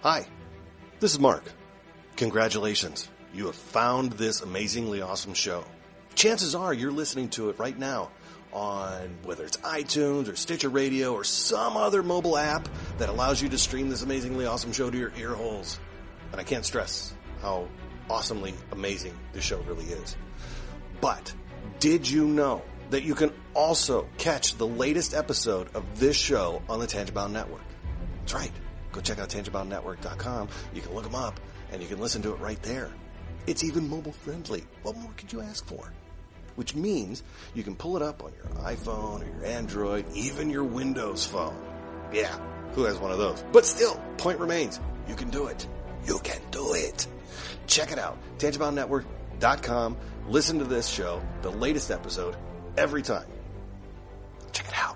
Hi, this is Mark. Congratulations. You have found this amazingly awesome show. Chances are you're listening to it right now on whether it's iTunes or Stitcher Radio or some other mobile app that allows you to stream this amazingly awesome show to your ear holes. And I can't stress how awesomely amazing this show really is. But did you know that you can also catch the latest episode of this show on the Tangibound Network? That's right. Go check out tangiboundnetwork.com. You can look them up and you can listen to it right there. It's even mobile friendly. What more could you ask for? Which means you can pull it up on your iPhone or your Android, even your Windows phone. Yeah, who has one of those? But still, point remains, you can do it. You can do it. Check it out, tangiboundnetwork.com. Listen to this show, the latest episode, every time. Check it out.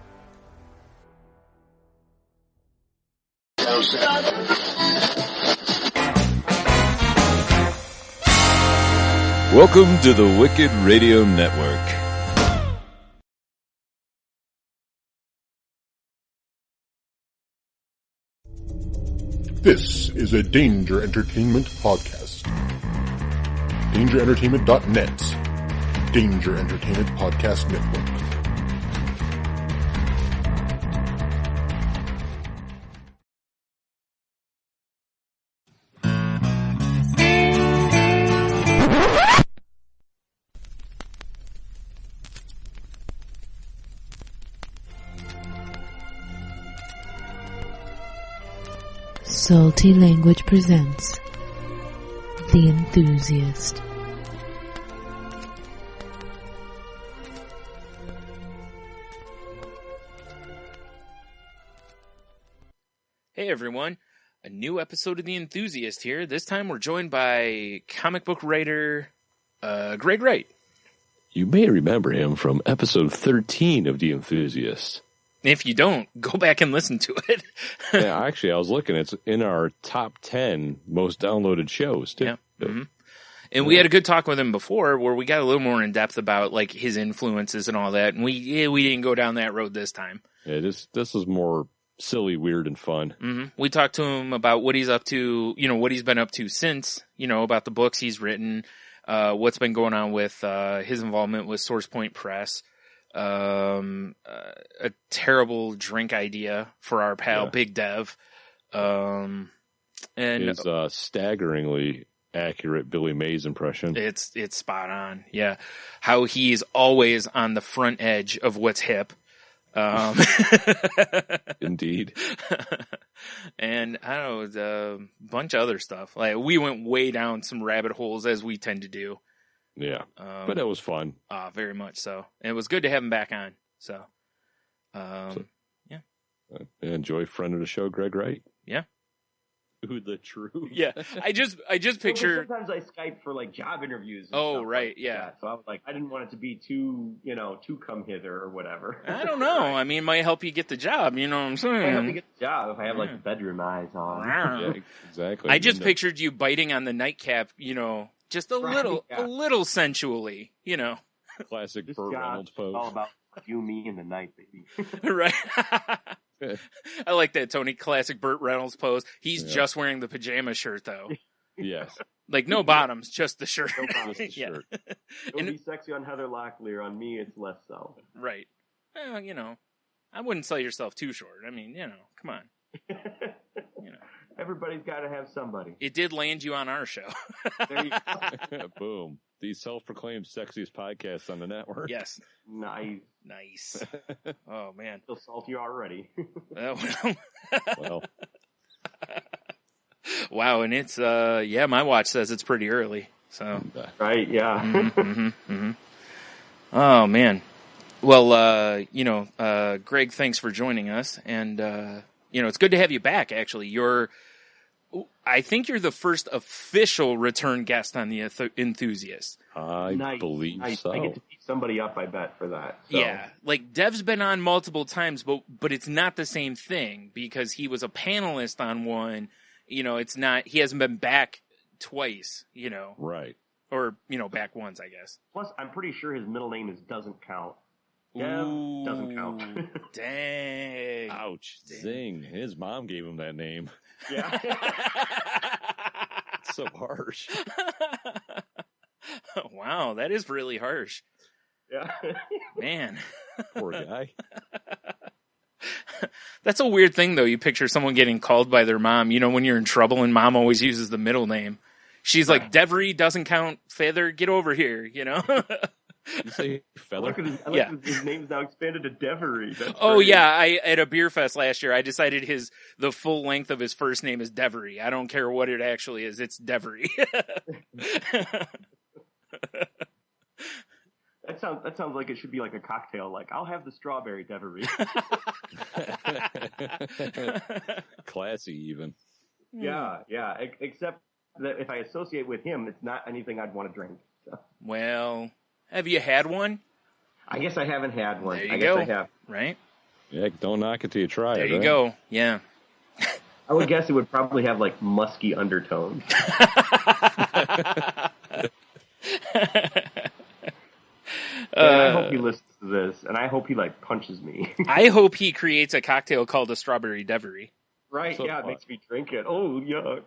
Welcome to the Wicked Radio Network. This is a Danger Entertainment podcast. DangerEntertainment.net. Danger Entertainment Podcast Network. Salty Language presents The Enthusiast. Hey everyone, a new episode of The Enthusiast here. This time we're joined by comic book writer Greg Wright. You may remember him from episode 13 of The Enthusiast. If you don't, go back and listen to it. Yeah, actually, I was looking. It's in our top 10 most downloaded shows, too. Yeah. Mm-hmm. And we had a good talk with him before where we got a little more in depth about like his influences and all that. And we didn't go down that road this time. Yeah, this is more silly, weird, and fun. Mm-hmm. We talked to him about what he's up to, what he's been up to since, about the books he's written, what's been going on with his involvement with Source Point Press. A terrible drink idea for our pal Big Dev, and his staggeringly accurate Billy Mays impression. It's spot on. Yeah, how he's always on the front edge of what's hip. Indeed. And I don't know, a bunch of other stuff. Like we went way down some rabbit holes as we tend to do. Yeah, but it was fun. Very much so. And it was good to have him back on. So, yeah. Enjoy friend of the show, Greg Wright. Yeah. Who the true? Yeah. I just picture. Sometimes I Skype for like job interviews. And oh, stuff right. Like yeah. That. So I was like, I didn't want it to be too come hither or whatever. I don't know. I mean, it might help you get the job. You know what I'm saying? Might help you get the job if I have like the bedroom eyes on. Yeah, exactly. I just pictured you biting on the nightcap, just a little sensually, Classic This Burt job Reynolds is pose. all about you, me, and the night, baby. Right. I like that, Tony. Classic Burt Reynolds pose. He's just wearing the pajama shirt, though. Yes. Like, no bottoms, just the shirt. No bottoms, Just the shirt. It'll be sexy on Heather Locklear. On me, it's less so. Right. Well, I wouldn't sell yourself too short. I mean, come on. Everybody's got to have somebody. It did land you on our show. There you go. Boom. The self-proclaimed sexiest podcast on the network. Yes. Nice. Oh, man. Feel salty already. Well. Wow, and it's, my watch says it's pretty early. So. Right, yeah. Mm-hmm. Oh, man. Well, Greg, thanks for joining us. And, it's good to have you back, actually. I think you're the first official return guest on The Enthusiast. I believe so. I get to pick somebody up, I bet, for that. So. Yeah. Like, Dev's been on multiple times, but it's not the same thing because he was a panelist on one. It's not, he hasn't been back twice, Right. Or, back once, I guess. Plus, I'm pretty sure his middle name doesn't count. Yeah, doesn't count. Dang. Ouch. Zing. His mom gave him that name. Yeah. So harsh. Wow, that is really harsh. Yeah. Man. Poor guy. That's a weird thing, though. You picture someone getting called by their mom, when you're in trouble, and mom always uses the middle name. She's like, Devery doesn't count, feather, get over here, You say feather? His name's now expanded to Devery. That's Oh, great. yeah, at a beer fest last year, I decided the full length of his first name is Devery. I don't care what it actually is, it's Devery. That sounds like it should be like a cocktail. Like, I'll have the strawberry Devery. Classy, even. Yeah. Except that if I associate with him, it's not anything I'd want to drink. So. Well, have you had one? I guess I haven't had one. There you I go. guess I have. Right? Yeah, don't knock it till you try There it. you right? go. Yeah. I would guess it would probably have like musky undertones. And I hope he listens to this, and I hope he like punches me. I hope he creates a cocktail called a strawberry Devery. Right? So, yeah, it makes me drink it. Oh, yuck.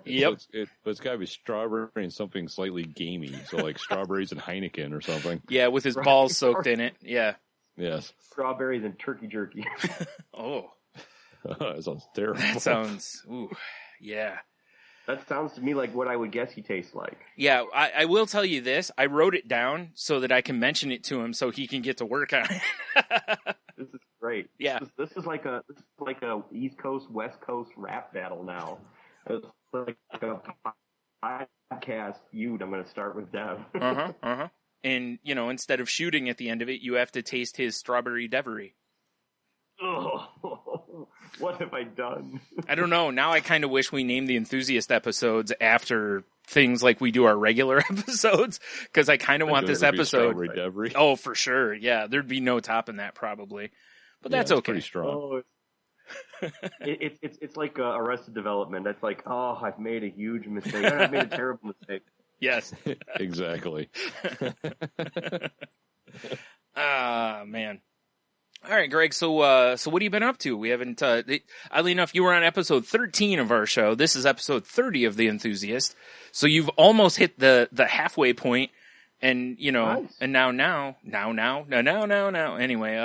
Yep. So it's got to be strawberry and something slightly gamey. So like strawberries and Heineken or something. Yeah, with his Right. balls soaked in it. Yeah. Yes. Strawberries and turkey jerky. Oh, That sounds terrible. that sounds. Ooh, yeah. That sounds to me like what I would guess he tastes like. Yeah, I will tell you this. I wrote it down so that I can mention it to him so he can get to work on it. This is great. Yeah. This is like a East Coast West Coast rap battle now. It's like a podcast feud. I'm going to start with Dev. Uh-huh. And, instead of shooting at the end of it, you have to taste his strawberry Devery. Oh, what have I done? I don't know. Now I kind of wish we named the enthusiast episodes after things like we do our regular episodes, because I kind of want this episode. Strawberry Devery. Oh, for sure. Yeah, there'd be no topping that probably, but that's it's okay. Pretty strong. Oh, it's like Arrested Development. That's like, oh, I've made a huge mistake. I've made a terrible mistake. Yes. Exactly. Ah, man. All right, Greg. So what have you been up to? We haven't. Oddly enough, you were on episode 13 of our show. This is episode 30 of The Enthusiast. So you've almost hit the halfway point, and Nice. and now. Anyway,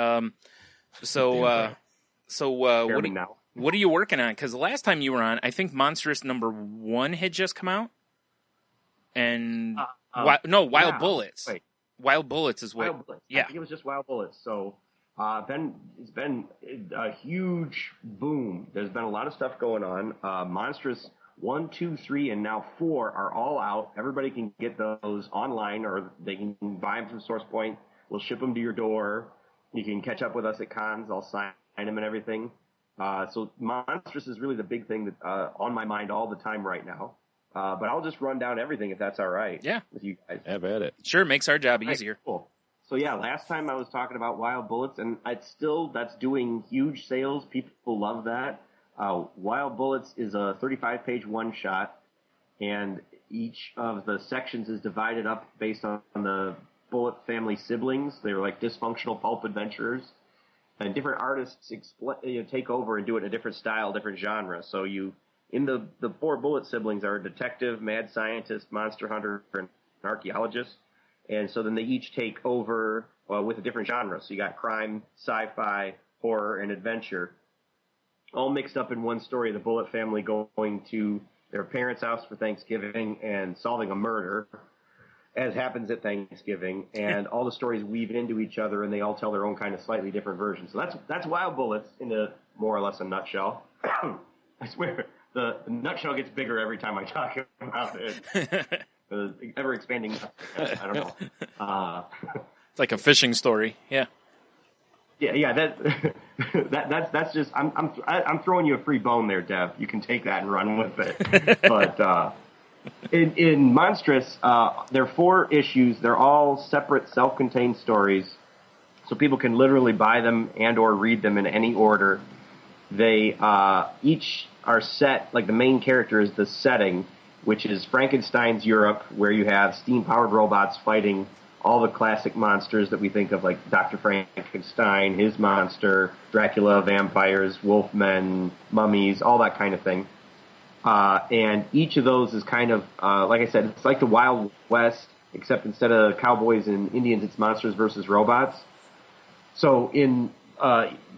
Chairman now. what are you working on? Because the last time you were on, I think Monstrous #1 had just come out, and Wild yeah. Bullets. Wait. Wild Bullets is what. Wild Bullets. Yeah. I think it was just Wild Bullets. So it's been a huge boom. There's been a lot of stuff going on. Monstrous 1, 2, 3, and now 4 are all out. Everybody can get those online, or they can buy them from SourcePoint. We'll ship them to your door. You can catch up with us at cons. I'll sign them and everything. So Monstrous is really the big thing that on my mind all the time right now. But I'll just run down everything if that's all right. Yeah. With you guys. Have at it. Sure, makes our job Right, easier. cool. So yeah, last time I was talking about Wild Bullets, and that's doing huge sales. People love that. Wild Bullets is a 35-page one-shot, and each of the sections is divided up based on the Bullet family siblings. They're like dysfunctional pulp adventurers, and different artists take over and do it in a different style, different genre. So in the 4 Bullet siblings are a detective, mad scientist, monster hunter, and an archaeologist. And so then they each take over with a different genre. So you got crime, sci-fi, horror, and adventure, all mixed up in one story. The Bullet family going to their parents' house for Thanksgiving and solving a murder, as happens at Thanksgiving. And all the stories weave into each other, and they all tell their own kind of slightly different versions. So that's Wild Bullets in a more or less a nutshell. I swear, the nutshell gets bigger every time I talk about it. Ever expanding. I don't know. It's like a fishing story. Yeah. Yeah. That's just. I'm throwing you a free bone there, Dev. You can take that and run with it. But in Monstrous, there are 4 issues. They're all separate, self-contained stories, so people can literally buy them and/or read them in any order. They each are set. Like the main character is the setting, which is Frankenstein's Europe, where you have steam-powered robots fighting all the classic monsters that we think of, like Dr. Frankenstein, his monster, Dracula, vampires, wolfmen, mummies, all that kind of thing. And each of those is kind of, like I said, it's like the Wild West, except instead of cowboys and Indians, it's monsters versus robots. So in,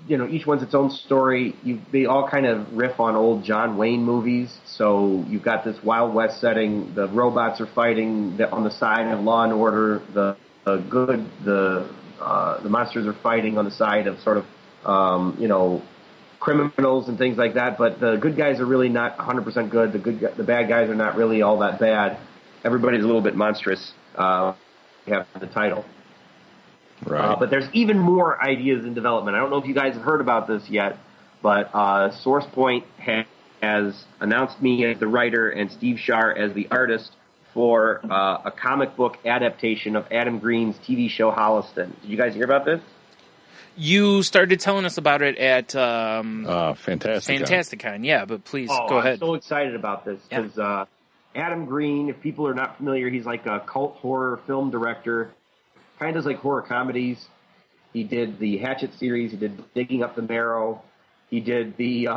each one's its own story. They all kind of riff on old John Wayne movies. So you've got this Wild West setting. The robots are fighting on the side of law and order. The monsters are fighting on the side of sort of, criminals and things like that. But the good guys are really not 100% good. The bad guys are not really all that bad. Everybody's a little bit monstrous. Have the title. Right. But there's even more ideas in development. I don't know if you guys have heard about this yet, but SourcePoint has announced me as the writer and Steve Shar as the artist for a comic book adaptation of Adam Green's TV show Holliston. Did you guys hear about this? You started telling us about it at Fantasticon. Yeah, but please go ahead. I'm so excited about this because Adam Green, if people are not familiar, he's like a cult horror film director. Kind of does like horror comedies. He did the Hatchet series. He did Digging Up the Marrow. He did the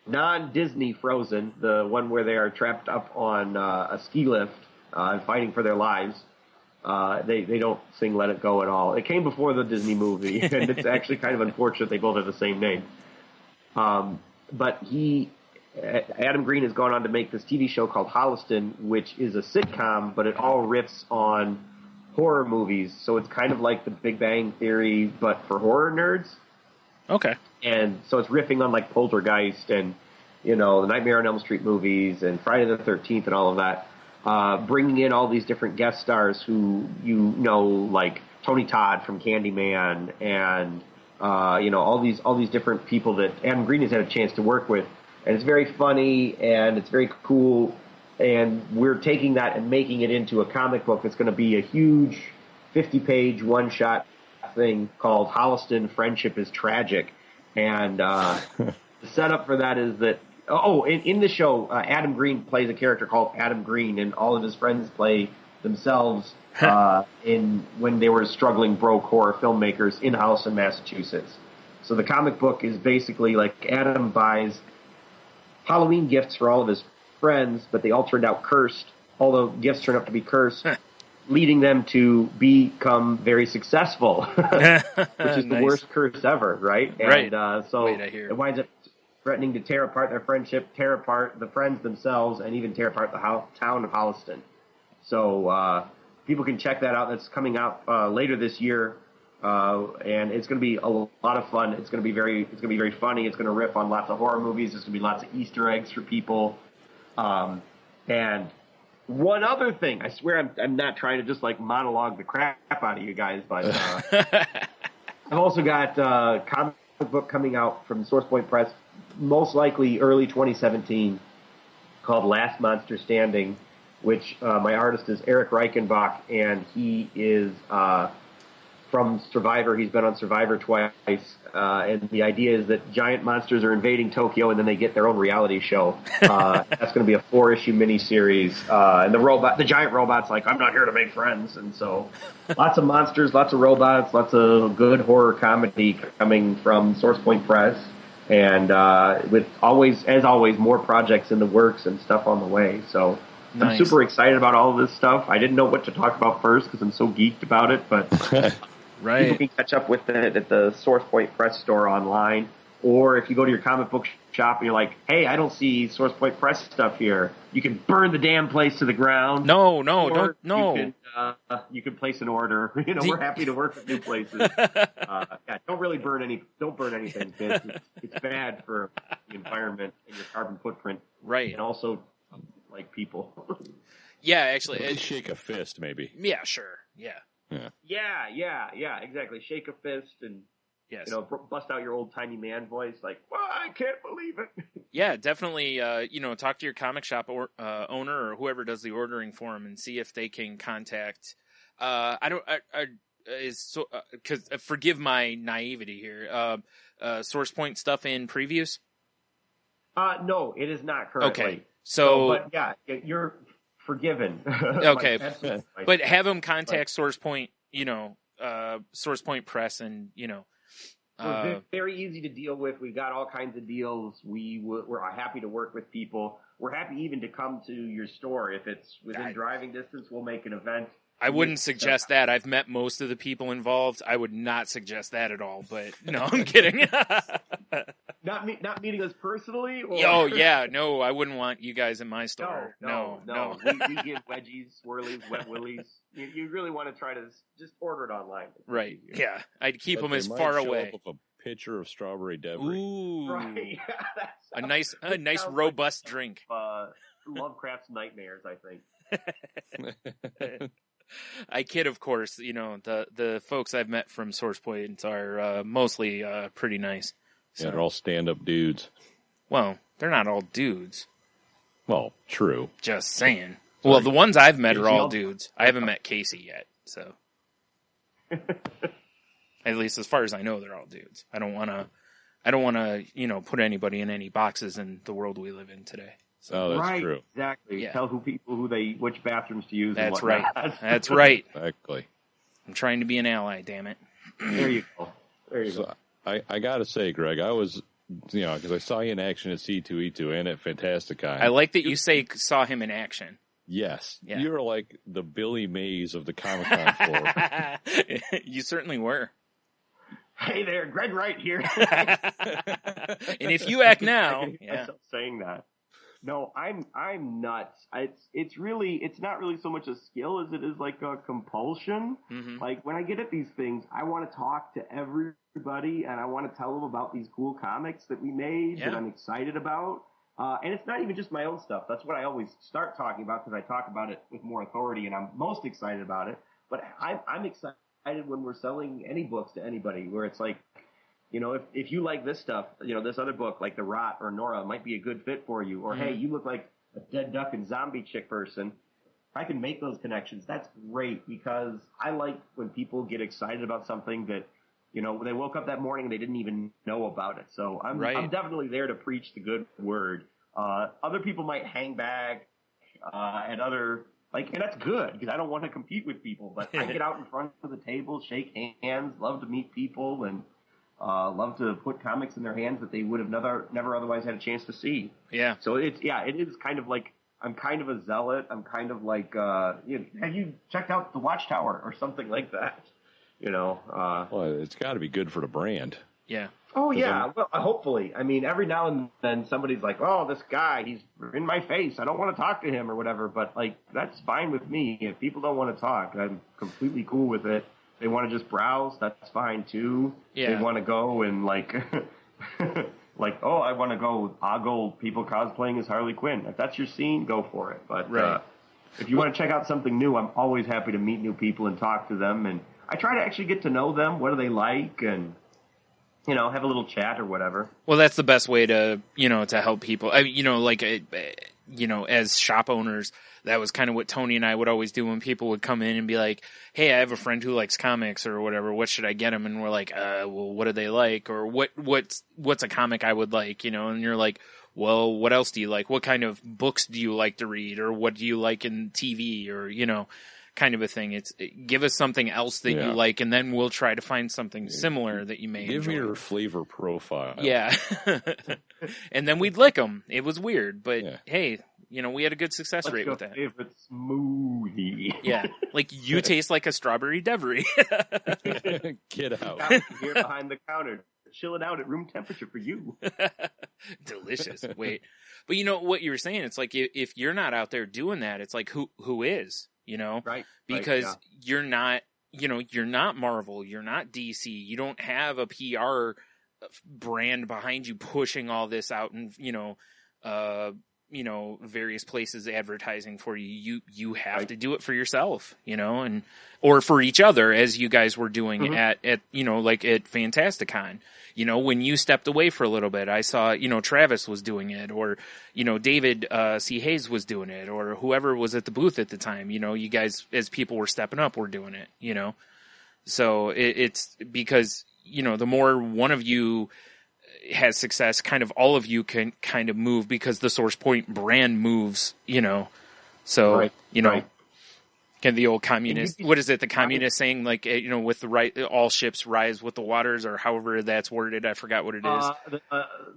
non-Disney Frozen, the one where they are trapped up on a ski lift and fighting for their lives. They don't sing Let It Go at all. It came before the Disney movie, and it's actually kind of unfortunate they both have the same name. But Adam Green has gone on to make this TV show called Holliston, which is a sitcom, but it all riffs on horror movies, so it's kind of like the Big Bang Theory, but for horror nerds. Okay. And so it's riffing on like Poltergeist and, the Nightmare on Elm Street movies and Friday the 13th and all of that. Bringing in all these different guest stars who like Tony Todd from Candyman and, all these different people that Adam Green has had a chance to work with. And it's very funny and it's very cool. And we're taking that and making it into a comic book that's going to be a huge 50-page one-shot thing called Holliston Friendship is Tragic. And the setup for that is that, in the show, Adam Green plays a character called Adam Green, and all of his friends play themselves when they were struggling broke horror filmmakers in Holliston, Massachusetts. So the comic book is basically like Adam buys Halloween gifts for all of his friends, but they all turned out cursed. All the gifts turned out to be cursed, leading them to become very successful, which is the worst curse ever, right? Right. And so it winds up threatening to tear apart their friendship, tear apart the friends themselves, and even tear apart the town of Holliston. So people can check that out. That's coming out later this year, and it's going to be a lot of fun. It's going to be very funny. It's going to riff on lots of horror movies. There's going to be lots of Easter eggs for people. And one other thing, I swear I'm not trying to just like monologue the crap out of you guys, but I've also got a comic book coming out from SourcePoint Press, most likely early 2017, called Last Monster Standing, which my artist is Eric Reichenbach, and he is from Survivor. He's been on Survivor twice, and the idea is that giant monsters are invading Tokyo, and then they get their own reality show. That's going to be a 4-issue miniseries, and the giant robot's like, I'm not here to make friends, and so lots of monsters, lots of robots, lots of good horror comedy coming from SourcePoint Press, and with as always, more projects in the works and stuff on the way. So nice. I'm super excited about all of this stuff. I didn't know what to talk about first because I'm so geeked about it, but. Right. People can catch up with it at the SourcePoint Press store online, or if you go to your comic book shop and you're like, hey, I don't see SourcePoint Press stuff here, you can burn the damn place to the ground. No. You can place an order. We're happy to work with new places. Don't burn anything, kids. It's bad for the environment and your carbon footprint. Right. And also, like, people. Yeah, actually. At least shake a fist, maybe. Yeah, sure. Yeah. Yeah, exactly. Shake a fist and, yes. bust out your old tiny man voice like, well, I can't believe it. Yeah, definitely, talk to your comic shop owner or whoever does the ordering for them and see if they can contact, forgive my naivety here, SourcePoint stuff in previews? No, it is not currently. Okay. But yeah, you're forgiven. Okay. Absolutely. But have them contact SourcePoint, SourcePoint Press, and we're very easy to deal with. We've got all kinds of deals. We're happy to work with people. We're happy even to come to your store. If it's within driving distance, we'll make an event. I wouldn't suggest that. I've met most of the people involved. I would not suggest that at all. But no, I'm kidding. Not meeting us personally? Or? Oh yeah, no, I wouldn't want you guys in my store. No. We give wedgies, swirlies, wet willies. You really want to try to just order it online. Right? Yeah, I'd keep them as might far show away. Up with a pitcher of strawberry debris. Ooh, right. a nice robust drink. Lovecraft's nightmares, I think. I kid, of course. The folks I've met from SourcePoint are mostly pretty nice. So. Yeah, they're all stand-up dudes. Well, they're not all dudes. Well, true. Just saying. Well, the ones I've met are all dudes. I haven't met Casey yet, so. At least as far as I know, they're all dudes. I don't want to, put anybody in any boxes in the world we live in today. So, that's right, true. Exactly. Yeah. Tell which bathrooms to use. That's and right. That's right. Exactly. I'm trying to be an ally, damn it. There you go. So I got to say, Greg, I was, because I saw you in action at C2E2 and at Fantasticon. I like that you saw him in action. Yes. Yeah. You're like the Billy Mays of the Comic-Con floor. You certainly were. Hey there, Greg Wright here. And if you act now, myself saying that. No, I'm nuts. It's not really so much a skill as it is like a compulsion. Mm-hmm. Like when I get at these things, I want to talk to everybody and I want to tell them about these cool comics that we made that I'm excited about. And it's not even just my own stuff. That's what I always start talking about because I talk about it with more authority and I'm most excited about it. But I'm excited when we're selling any books to anybody where it's like, if you like this stuff, this other book like The Rot or Nora might be a good fit for you. Or, hey, you look like a dead duck and zombie chick person. If I can make those connections, that's great because I like when people get excited about something that, they woke up that morning and they didn't even know about it. So I'm definitely there to preach the good word. Other people might hang back and that's good because I don't want to compete with people. But I get out in front of the table, shake hands, love to meet people, and love to put comics in their hands that they would have never otherwise had a chance to see. Yeah. So it is kind of like I'm kind of a zealot. I'm kind of like have you checked out the Watchtower or something like that? Well, it's got to be good for the brand. Yeah. Oh yeah. Well, hopefully. I mean, every now and then somebody's like, "Oh, this guy, he's in my face. I don't want to talk to him or whatever." But like, that's fine with me. If people don't want to talk, I'm completely cool with it. They want to just browse, that's fine too. Yeah. They want to go and I want to go ogle people cosplaying as Harley Quinn. If that's your scene, go for it. But if you want to check out something new, I'm always happy to meet new people and talk to them. And I try to actually get to know them. What do they like? And, have a little chat or whatever. Well, that's the best way to, to help people. As shop owners, that was kind of what Tony and I would always do when people would come in and be like, "Hey, I have a friend who likes comics or whatever. What should I get him?" And we're like, well, what do they like? Or what's a comic I would like? And you're like, well, what else do you like? What kind of books do you like to read? Or what do you like in TV? Or, kind of a thing. Give us something else that you like, and then we'll try to find something similar that you may Give enjoy. me your flavor profile. Yeah. And then we'd lick them. It was weird, but hey, we had a good success rate with that. Favorite smoothie. Yeah. Like you taste like a strawberry debris. Get out. Here behind the counter, chilling out at room temperature for you. Delicious. Wait. But what you were saying, it's like if you're not out there doing that, it's like who is? Right. Because you're not, you're not Marvel, you're not DC, you don't have a PR brand behind you pushing all this out and, various places advertising for you. You have to do it for yourself, or for each other, as you guys were doing at Fantasticon. When you stepped away for a little bit, I saw, Travis was doing it, or, David C. Hayes was doing it, or whoever was at the booth at the time. You guys, as people were stepping up, were doing it, So it's because, the more one of you has success, kind of all of you can kind of move because the SourcePoint brand moves, So, Right, you know, right. can the old communist, what is it, the communist saying, like, you know, with the right, all ships rise with the waters, or however that's worded, I forgot what it is.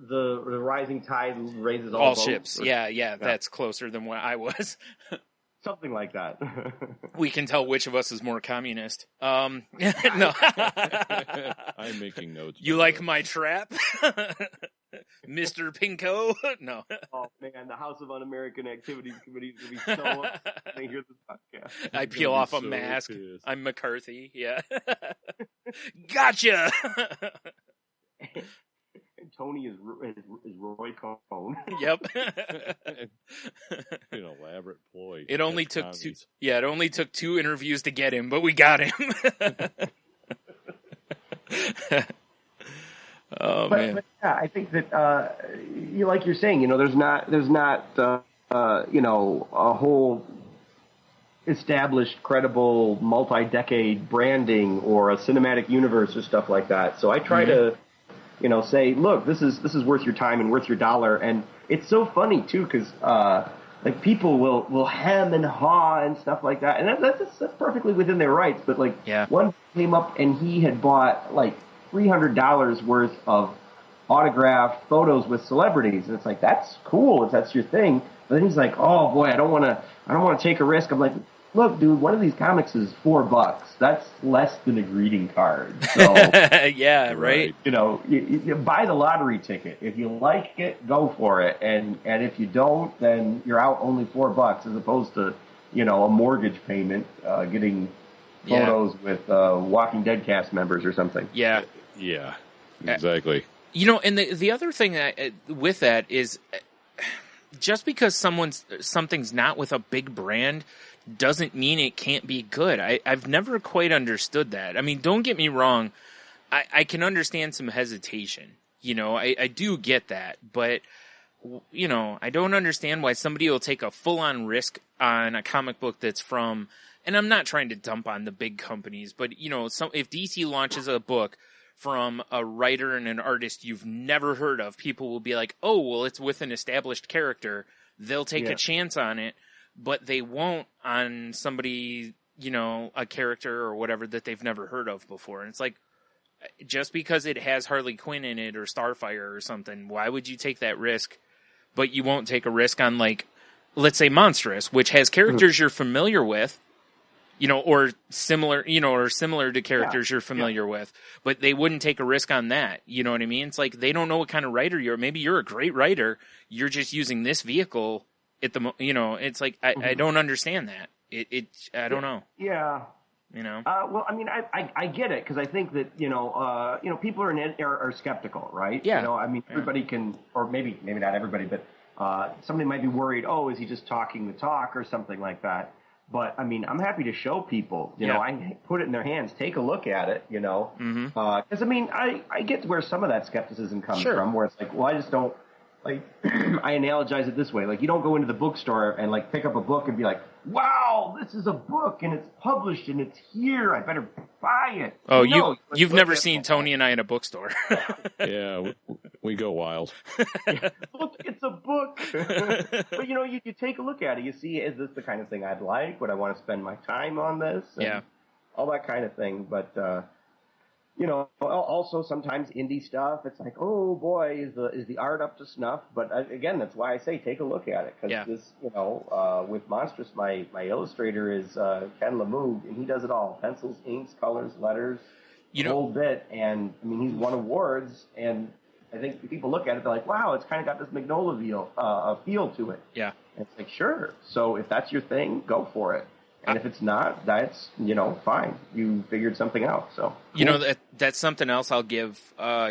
The rising tide raises all boats, ships, yeah, that's closer than what I was. Something like that. We can tell which of us is more communist. No. I'm making notes. You like my trap? Mr. Pinko? No. Oh man, the House of Un-American Activities Committee is going to be so upset when they hear this podcast. I peel off a mask. Pissed. I'm McCarthy. Yeah. Gotcha. And Tony is Roy Cohn. Yep. An elaborate ploy. It only took two. Yeah, it only took 2 interviews to get him, but we got him. Oh man. But yeah, I think that like you're saying, you know, there's not you know, a whole established, credible, multi-decade branding or a cinematic universe or stuff like that. So I try to, you know, say, look, this is worth your time and worth your dollar. And it's so funny too, because like people will hem and haw and stuff like that, and that's perfectly within their rights. But like, one came up and he had bought like $300 worth of autographed photos with celebrities, and it's like, that's cool if that's your thing. But then he's like, oh boy, I don't want to take a risk. I'm like, look, dude, one of these comics is $4. That's less than a greeting card. So, yeah, right. You know, you buy the lottery ticket. If you like it, go for it. And if you don't, then you're out only $4, as opposed to, you know, a mortgage payment, getting photos with Walking Dead cast members or something. Yeah. Yeah, exactly. You know, and the other thing with that is, just because something's not with a big brand doesn't mean it can't be good. I've never quite understood that. I mean, don't get me wrong. I can understand some hesitation. You know, I do get that. But, you know, I don't understand why somebody will take a full-on risk on a comic book that's from, and I'm not trying to dump on the big companies, but, you know, if DC launches a book from a writer and an artist you've never heard of, people will be like, oh, well, it's with an established character. They'll take a chance on it, but they won't on somebody, you know, a character or whatever that they've never heard of before. And it's like, just because it has Harley Quinn in it or Starfire or something, why would you take that risk? But you won't take a risk on, like, let's say Monstrous, which has characters you're familiar with, you know, or similar to characters you're familiar with, but they wouldn't take a risk on that. You know what I mean? It's like, they don't know what kind of writer you're. Maybe you're a great writer. You're just using this vehicle at the, you know, it's like, I don't understand that. I don't know. Yeah. You know? Well, I mean, I get it, because I think that, you know, people are skeptical, right? Yeah. You know, I mean, everybody can, or maybe not everybody, but somebody might be worried, oh, is he just talking the talk or something like that? But, I mean, I'm happy to show people, you know, I put it in their hands, take a look at it, you know. Because, I mean, I get where some of that skepticism comes from, where it's like, well, I just don't, like, I analogize it this way. Like, you don't go into the bookstore and, like, pick up a book and be like, wow, this is a book, and it's published, and it's here. I better buy it. Oh, you've never seen Tony and I in a bookstore. Yeah, we go wild. Look, it's a book. But, you know, you take a look at it. You see, is this the kind of thing I'd like? Would I want to spend my time on this? And all that kind of thing. But, you know, also sometimes indie stuff, it's like, oh boy, is the art up to snuff? But again, that's why I say take a look at it, because this, you know, with Monstrous, my illustrator is Ken Lamoog, and he does it all: pencils, inks, colors, letters, the whole bit. And I mean, he's won awards, and I think people look at it, they're like, wow, it's kind of got this Magnolia feel to it. Yeah, and it's like, sure. So if that's your thing, go for it. And if it's not, that's, you know, fine. You figured something out. So, you know, that's something else I'll give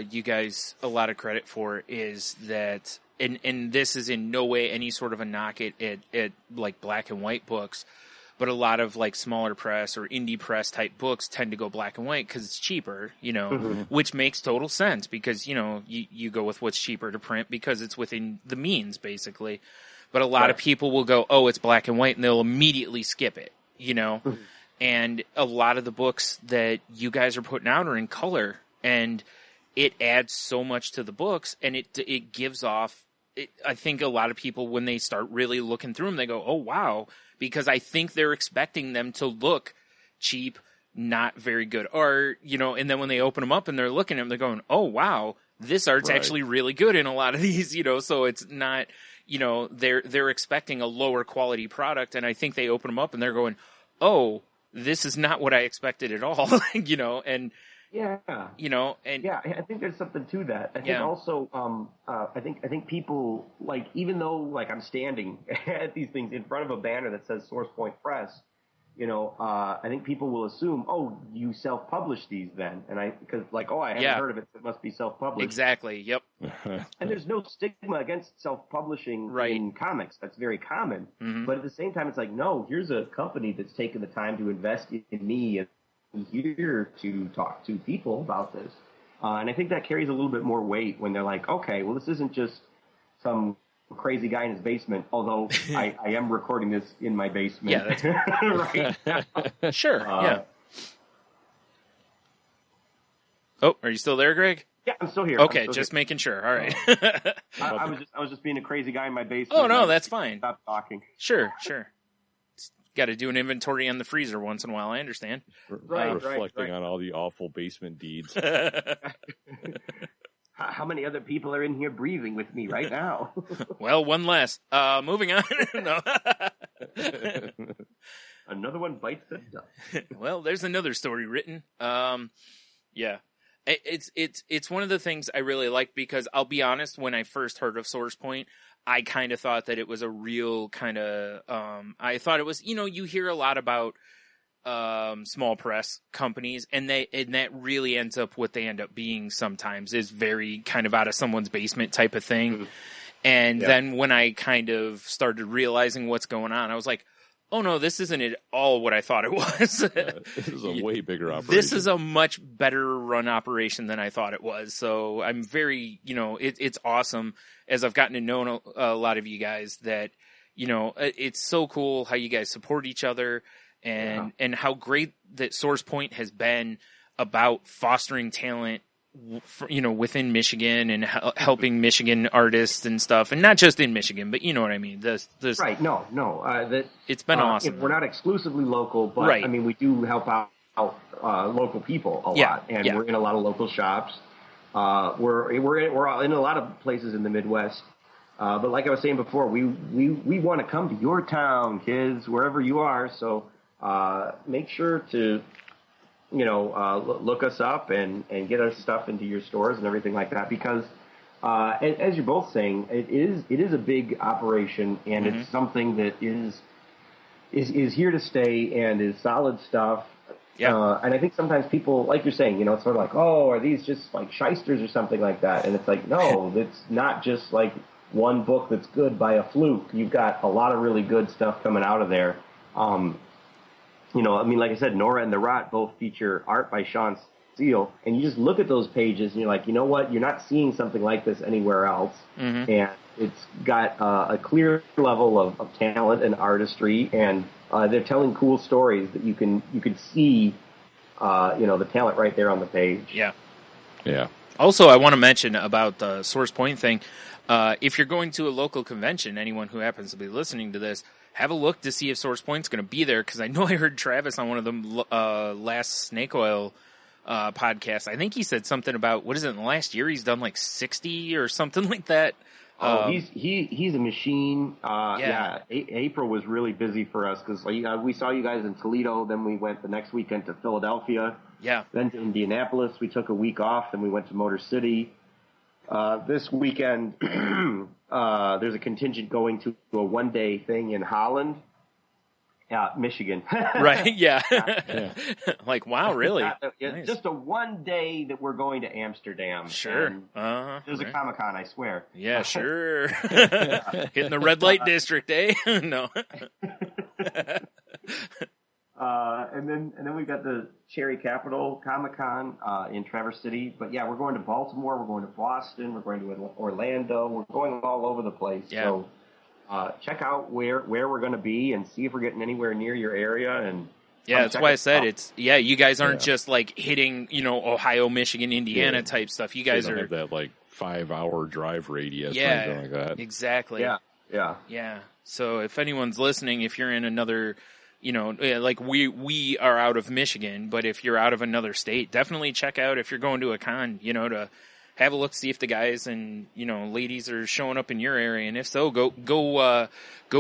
you guys a lot of credit for, is that, and this is in no way any sort of a knock at like black and white books, but a lot of like smaller press or indie press type books tend to go black and white because it's cheaper, you know, which makes total sense, because, you know, you go with what's cheaper to print because it's within the means, basically. But a lot of people will go, oh, it's black and white, and they'll immediately skip it. You know, and a lot of the books that you guys are putting out are in color, and it adds so much to the books, and it gives off I think a lot of people, when they start really looking through them, they go, oh, wow, because I think they're expecting them to look cheap, not very good art, and then when they open them up and they're looking at them, they're going, oh, wow, this art's actually really good in a lot of these, so it's not, they're expecting a lower quality product, and I think they open them up and they're going, oh, this is not what I expected at all, and yeah, and yeah, I think there's something to that. I think also, I think people, like, even though, like, I'm standing at these things in front of a banner that says Source Point Press, I think people will assume, oh, you self-publish these then, because like, oh, I haven't heard of it, so it must be self-published. Exactly. Yep. And there's no stigma against self-publishing in comics. That's very common. Mm-hmm. But at the same time, it's like, no, here's a company that's taken the time to invest in me and here to talk to people about this. And I think that carries a little bit more weight when they're like, okay, well, this isn't just some crazy guy in his basement, although I am recording this in my basement. Yeah, that's right now. Sure, yeah. Oh, are you still there, Greg? Yeah, I'm still here. Okay, just making sure. All right. I was just being a crazy guy in my basement. Oh, no, that's fine. Stop talking. Sure. Got to do an inventory on the freezer once in a while. I understand. Reflecting on all the awful basement deeds. How many other people are in here breathing with me right now? Well, one less. Moving on. No. Another one bites the dust. Well, there's another story written. Yeah. It's one of the things I really like, because I'll be honest, when I first heard of Source Point, I kind of thought that it was a real kind of, I thought it was, you hear a lot about small press companies, and that really ends up what they end up being sometimes is very kind of out of someone's basement type of thing. Mm-hmm. And then when I kind of started realizing what's going on, I was like, oh no, this isn't at all what I thought it was. This is a way bigger operation. This is a much better run operation than I thought it was. So I'm very, it's awesome as I've gotten to know a lot of you guys that, it's so cool how you guys support each other and how great that Source Point has been about fostering talent, within Michigan and helping Michigan artists and stuff, and not just in Michigan, but you know what I mean. This right? No. It's been awesome. We're not exclusively local, but I mean, we do help out local people a lot, and we're in a lot of local shops. We're in a lot of places in the Midwest. But like I was saying before, we want to come to your town, kids, wherever you are. So make sure to look us up and get our stuff into your stores and everything like that, because as you're both saying, it is a big operation, and it's something that is here to stay and is solid stuff. Yeah. And I think sometimes people, like you're saying, it's sort of like, oh, are these just like shysters or something like that? And it's like, no, it's not just like one book that's good by a fluke. You've got a lot of really good stuff coming out of there. Like I said, Nora and the Rot both feature art by Sean Steele, and you just look at those pages and you're like, you know what? You're not seeing something like this anywhere else. Mm-hmm. And it's got a clear level of talent and artistry, and they're telling cool stories that you can see, the talent right there on the page. Yeah. Yeah. Also, I want to mention about the Source Point thing. If you're going to a local convention, anyone who happens to be listening to this, have a look to see if Source Point's going to be there, because I know I heard Travis on one of the last Snake Oil podcasts. I think he said something about, what is it, in the last year he's done like 60 or something like that. He's a machine. April was really busy for us because we saw you guys in Toledo, then we went the next weekend to Philadelphia. Yeah. Then to Indianapolis. We took a week off, then we went to Motor City. This weekend, there's a contingent going to a one-day thing in Holland, Michigan. Right, yeah. Like, wow, really? Nice. Just a one day that we're going to Amsterdam. Sure. There's a Comic-Con, I swear. Yeah, sure. Hitting the red light district, eh? No. And then we've got the Cherry Capital Comic-Con in Traverse City. But yeah, we're going to Baltimore, we're going to Boston, we're going to Orlando, we're going all over the place. Yeah. So check out where we're going to be and see if we're getting anywhere near your area. And yeah, that's why I said you guys aren't just like hitting, Ohio, Michigan, Indiana type stuff. You guys are have that like 5-hour drive radius or Yeah, anything like that. exactly. Yeah. So if anyone's listening, if you're in another, like we are out of Michigan, but if you're out of another state, definitely check out if you're going to a con, to have a look, see if the guys and, ladies are showing up in your area. And if so, go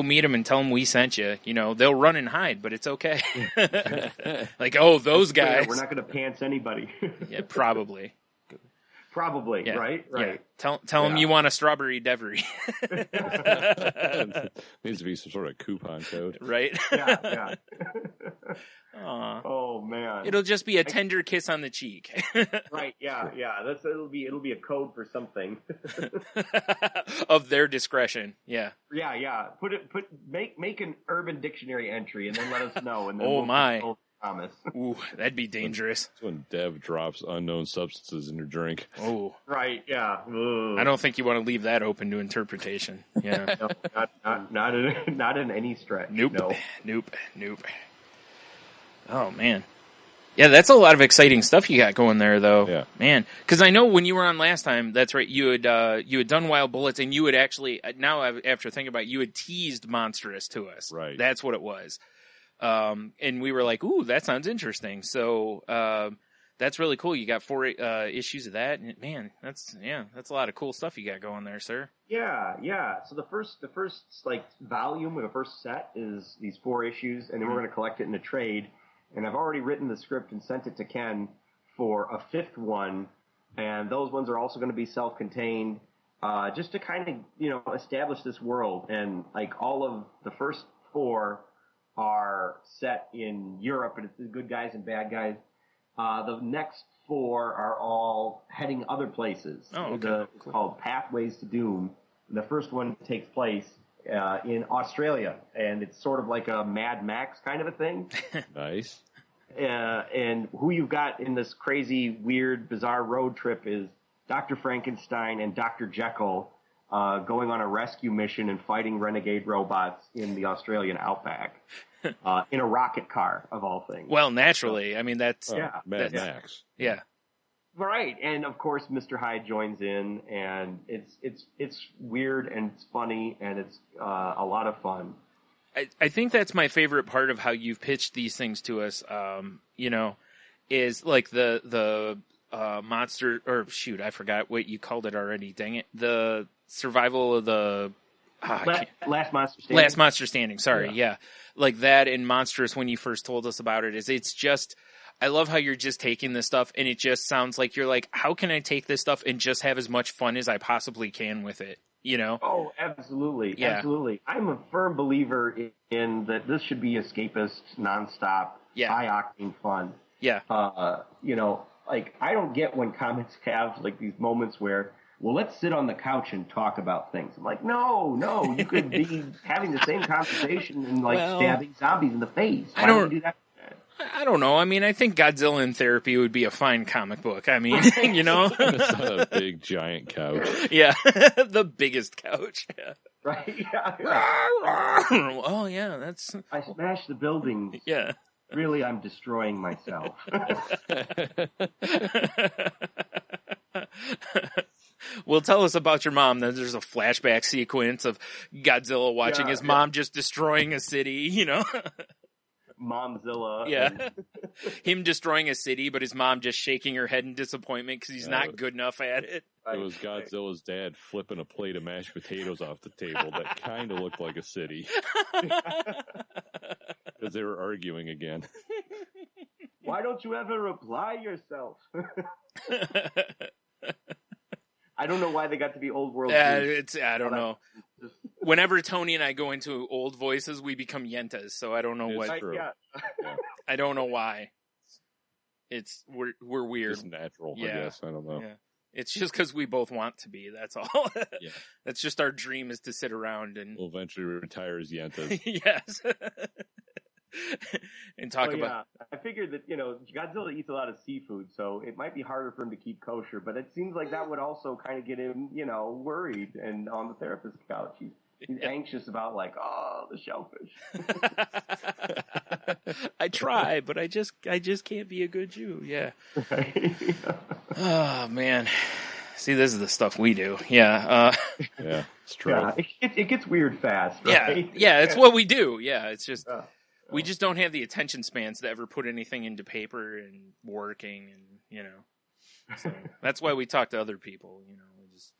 meet them and tell them we sent you. They'll run and hide, but it's okay. Like, oh, those guys. We're not going to pants anybody. Yeah, probably. Probably, Yeah. right? Yeah. Tell them you want a strawberry Devery. Needs to be some sort of coupon code. Right? Yeah. Aw. Oh man. It'll just be a tender kiss on the cheek. Right, yeah. It'll be a code for something. Of their discretion. Yeah. Yeah. Make an Urban Dictionary entry and then let us know. And then Oh, we'll my. promise. Ooh, that'd be dangerous. That's when Dev drops unknown substances in your drink. Oh. Right, yeah. Ugh. I don't think you want to leave that open to interpretation. Yeah. No, not in any stretch. Nope. No. Nope. Oh, man. Yeah, that's a lot of exciting stuff you got going there, though. Yeah. Man. Because I know when you were on last time, that's right, you had done Wild Bullets, and you had actually, now after thinking about it, you had teased Monstrous to us. Right. That's what it was. And we were like, ooh, that sounds interesting. So, that's really cool. You got 4 issues of that. And man, that's a lot of cool stuff you got going there, sir. Yeah. So the first like volume or the first set is these 4 issues, and then we're going to collect it in a trade. And I've already written the script and sent it to Ken for a 5th one, and those ones are also going to be self-contained, just to kind of establish this world. And like all of the first 4 are set in Europe, and it's the good guys and bad guys. The next 4 are all heading other places. Oh, okay. It's called Pathways to Doom. The first one takes place in Australia, and it's sort of like a Mad Max kind of a thing. Nice. And who you've got in this crazy, weird, bizarre road trip is Dr. Frankenstein and Dr. Jekyll going on a rescue mission and fighting renegade robots in the Australian outback in a rocket car, of all things. Well, naturally. I mean, that's... Mad Max. Yeah. Right, and of course Mr. Hyde joins in, and it's weird and it's funny and it's a lot of fun. I think that's my favorite part of how you've pitched these things to us. Is like the monster, or shoot, I forgot what you called it already. Dang it, the survival of the Last Monster Standing. Last Monster Standing. Sorry, yeah, like that in Monstrous when you first told us about it. It's just. I love how you're just taking this stuff, and it just sounds like you're like, how can I take this stuff and just have as much fun as I possibly can with it? Oh, absolutely. Yeah. Absolutely. I'm a firm believer in that this should be escapist, nonstop, high-octane fun. Yeah. Like, I don't get when comics have, like, these moments where, well, let's sit on the couch and talk about things. I'm like, no, you could be having the same conversation and, like, stabbing zombies in the face. Why don't you do that? I don't know. I mean, I think Godzilla in Therapy would be a fine comic book. I mean, It's not a big, giant couch. Yeah. The biggest couch. Yeah. Right? Yeah. Oh, yeah, that's... I smashed the buildings. Yeah. Really, I'm destroying myself. Well, tell us about your mom. Then there's a flashback sequence of Godzilla watching his mom just destroying a city, Momzilla. Yeah. Him destroying a city, but his mom just shaking her head in disappointment because he's not good enough at it. It was Godzilla's dad flipping a plate of mashed potatoes off the table that kind of looked like a city. Because they were arguing again. Why don't you ever reply yourself? I don't know why they got to be old world. I don't know. Whenever Tony and I go into old voices, we become yentas. So I don't know what. True. Yeah. I don't know why. We're weird. It's natural, I guess. I don't know. Yeah. It's just because we both want to be. That's all. Yeah. That's just our dream, is to sit around and. We'll eventually retire as yentas. Yes. And talk about. I figured that Godzilla eats a lot of seafood, so it might be harder for him to keep kosher. But it seems like that would also kind of get him, worried and on the therapist's couch. He's anxious about the shellfish. I try, but I just can't be a good Jew. Yeah. Right. Oh man. See, this is the stuff we do. Yeah. Yeah, it's true. Yeah, it gets weird fast, right? Yeah, it's what we do. Yeah, it's just we just don't have the attention spans to ever put anything into paper and working, and so that's why we talk to other people. We just.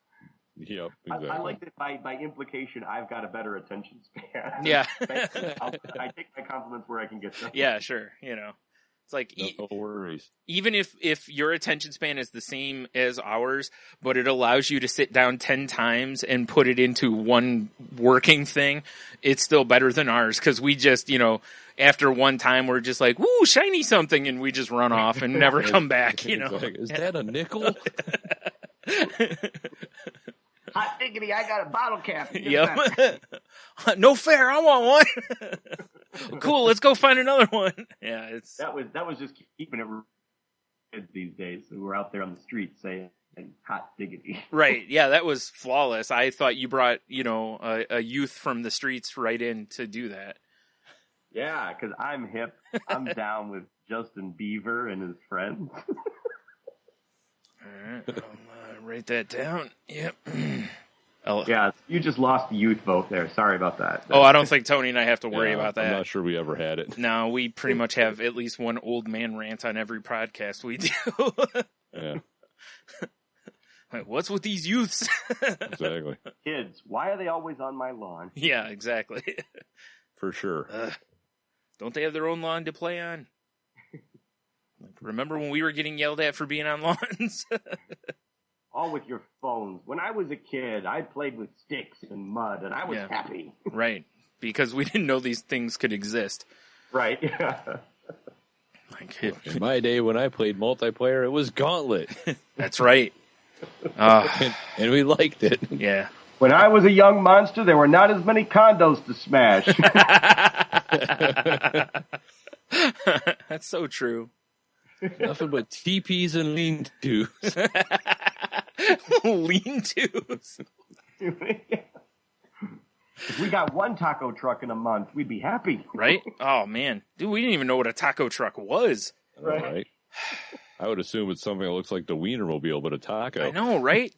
Yep, exactly. I like that by implication, I've got a better attention span. Yeah. I take my compliments where I can get them. Yeah, sure. It's like No worries. even if your attention span is the same as ours, but it allows you to sit down 10 times and put it into one working thing, it's still better than ours because we just, after one time we're just like, woo, shiny something, and we just run off and never come back, Like, is that a nickel? Hot diggity, I got a bottle cap. Yep. No fair, I want one. Cool, let's go find another one. Yeah, that was just keeping it kids these days who were out there on the street saying hot diggity. Right. Yeah, that was flawless. I thought you brought, a youth from the streets right in to do that. Yeah, because I'm hip. I'm down with Justin Bieber and his friends. All right, I'll write that down. Yep. Yeah, you just lost the youth vote there. Sorry about that. Oh, I don't think Tony and I have to worry about that. I'm not sure we ever had it. No, we pretty much have at least one old man rant on every podcast we do. Yeah. Like, what's with these youths? Exactly. Kids, why are they always on my lawn? Yeah, exactly. For sure. Don't they have their own lawn to play on? Like, remember when we were getting yelled at for being on lawns? All with your phones. When I was a kid, I played with sticks and mud, and I was happy. Right, because we didn't know these things could exist. Right. Like, In my day, when I played multiplayer, it was Gauntlet. That's right. And we liked it. Yeah. When I was a young monster, there were not as many condos to smash. That's so true. Nothing but teepees and lean-tos. Lean-tos. If we got one taco truck in a month, we'd be happy. Right? Oh, man. Dude, we didn't even know what a taco truck was. Right. I would assume it's something that looks like the Wienermobile, but a taco. I know, right?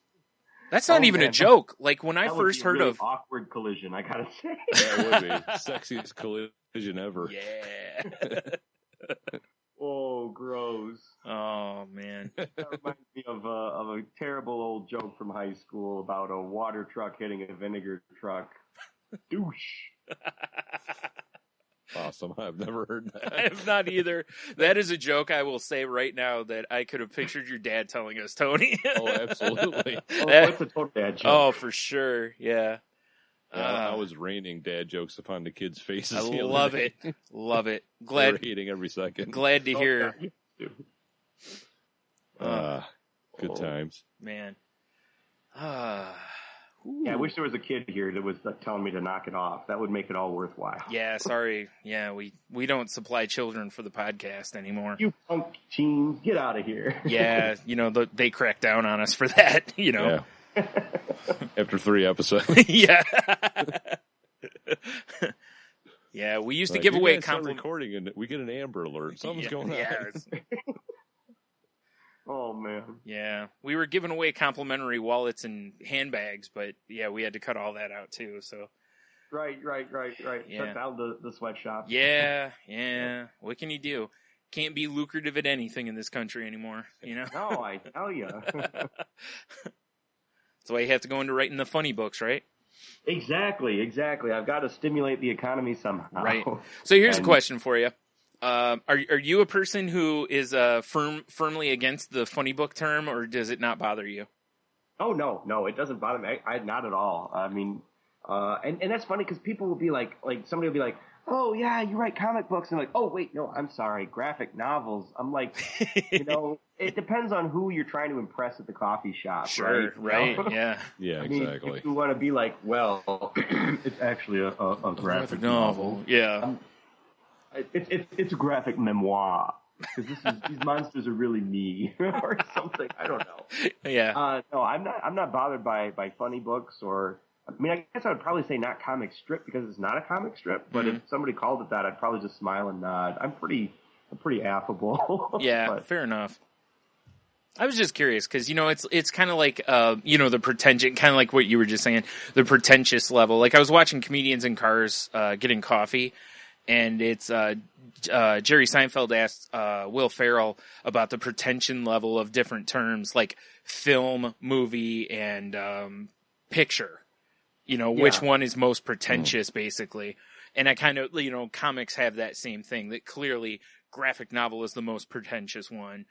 That's not even a joke. Like, when I first heard really of... awkward collision, I gotta say. That would be sexiest collision ever. Yeah. Oh, gross. Oh, man. That reminds me of a terrible old joke from high school about a water truck hitting a vinegar truck. Douche. Awesome. I've never heard that. I have not either. That is a joke I will say right now that I could have pictured your dad telling us, Tony. Oh, absolutely. It's a total dad joke. Oh, for sure. Yeah. I was raining dad jokes upon the kids' faces. I love it. Love it. Glad hating every second. Glad to hear. Good times. Man. Yeah, I wish there was a kid here that was telling me to knock it off. That would make it all worthwhile. Yeah, sorry. Yeah, we don't supply children for the podcast anymore. You punk teens, get out of here. Yeah, they crack down on us for that, Yeah. After 3 episodes. Yeah. Yeah, we used to give away recording and we get an Amber Alert. Something's going on. Yeah. Oh, man. Yeah, we were giving away complimentary wallets and handbags, but yeah, we had to cut all that out too. So. Right. Yeah. Shut down the sweatshop. Yeah. What can you do? Can't be lucrative at anything in this country anymore, No, I tell you. That's why you have to go into writing the funny books, right? Exactly. I've got to stimulate the economy somehow. Right. So here's a question for you. Are you a person who is firmly against the funny book term, or does it not bother you? Oh, no, it doesn't bother me. I not at all. I mean, and that's funny because people will be like somebody will be like, oh yeah, you write comic books, and like, oh wait, no, I'm sorry, graphic novels. I'm like, it depends on who you're trying to impress at the coffee shop. Sure, right, yeah. Yeah, I mean, exactly. if you want to be like, well, it's actually a graphic novel. Yeah. It's a graphic memoir because these monsters are really me or something. I don't know. Yeah. No, I'm not bothered by funny books or. I mean, I guess I would probably say not comic strip because it's not a comic strip. But if somebody called it that, I'd probably just smile and nod. I'm pretty affable. Yeah, but, fair enough. I was just curious because, it's kind of like, the pretentious, kind of like what you were just saying, the pretentious level. Like I was watching comedians in cars, getting coffee, and it's, Jerry Seinfeld asked, Will Ferrell about the pretension level of different terms like film, movie, and, picture, which one is most pretentious basically. And I kind of, comics have that same thing that clearly graphic novel is the most pretentious one.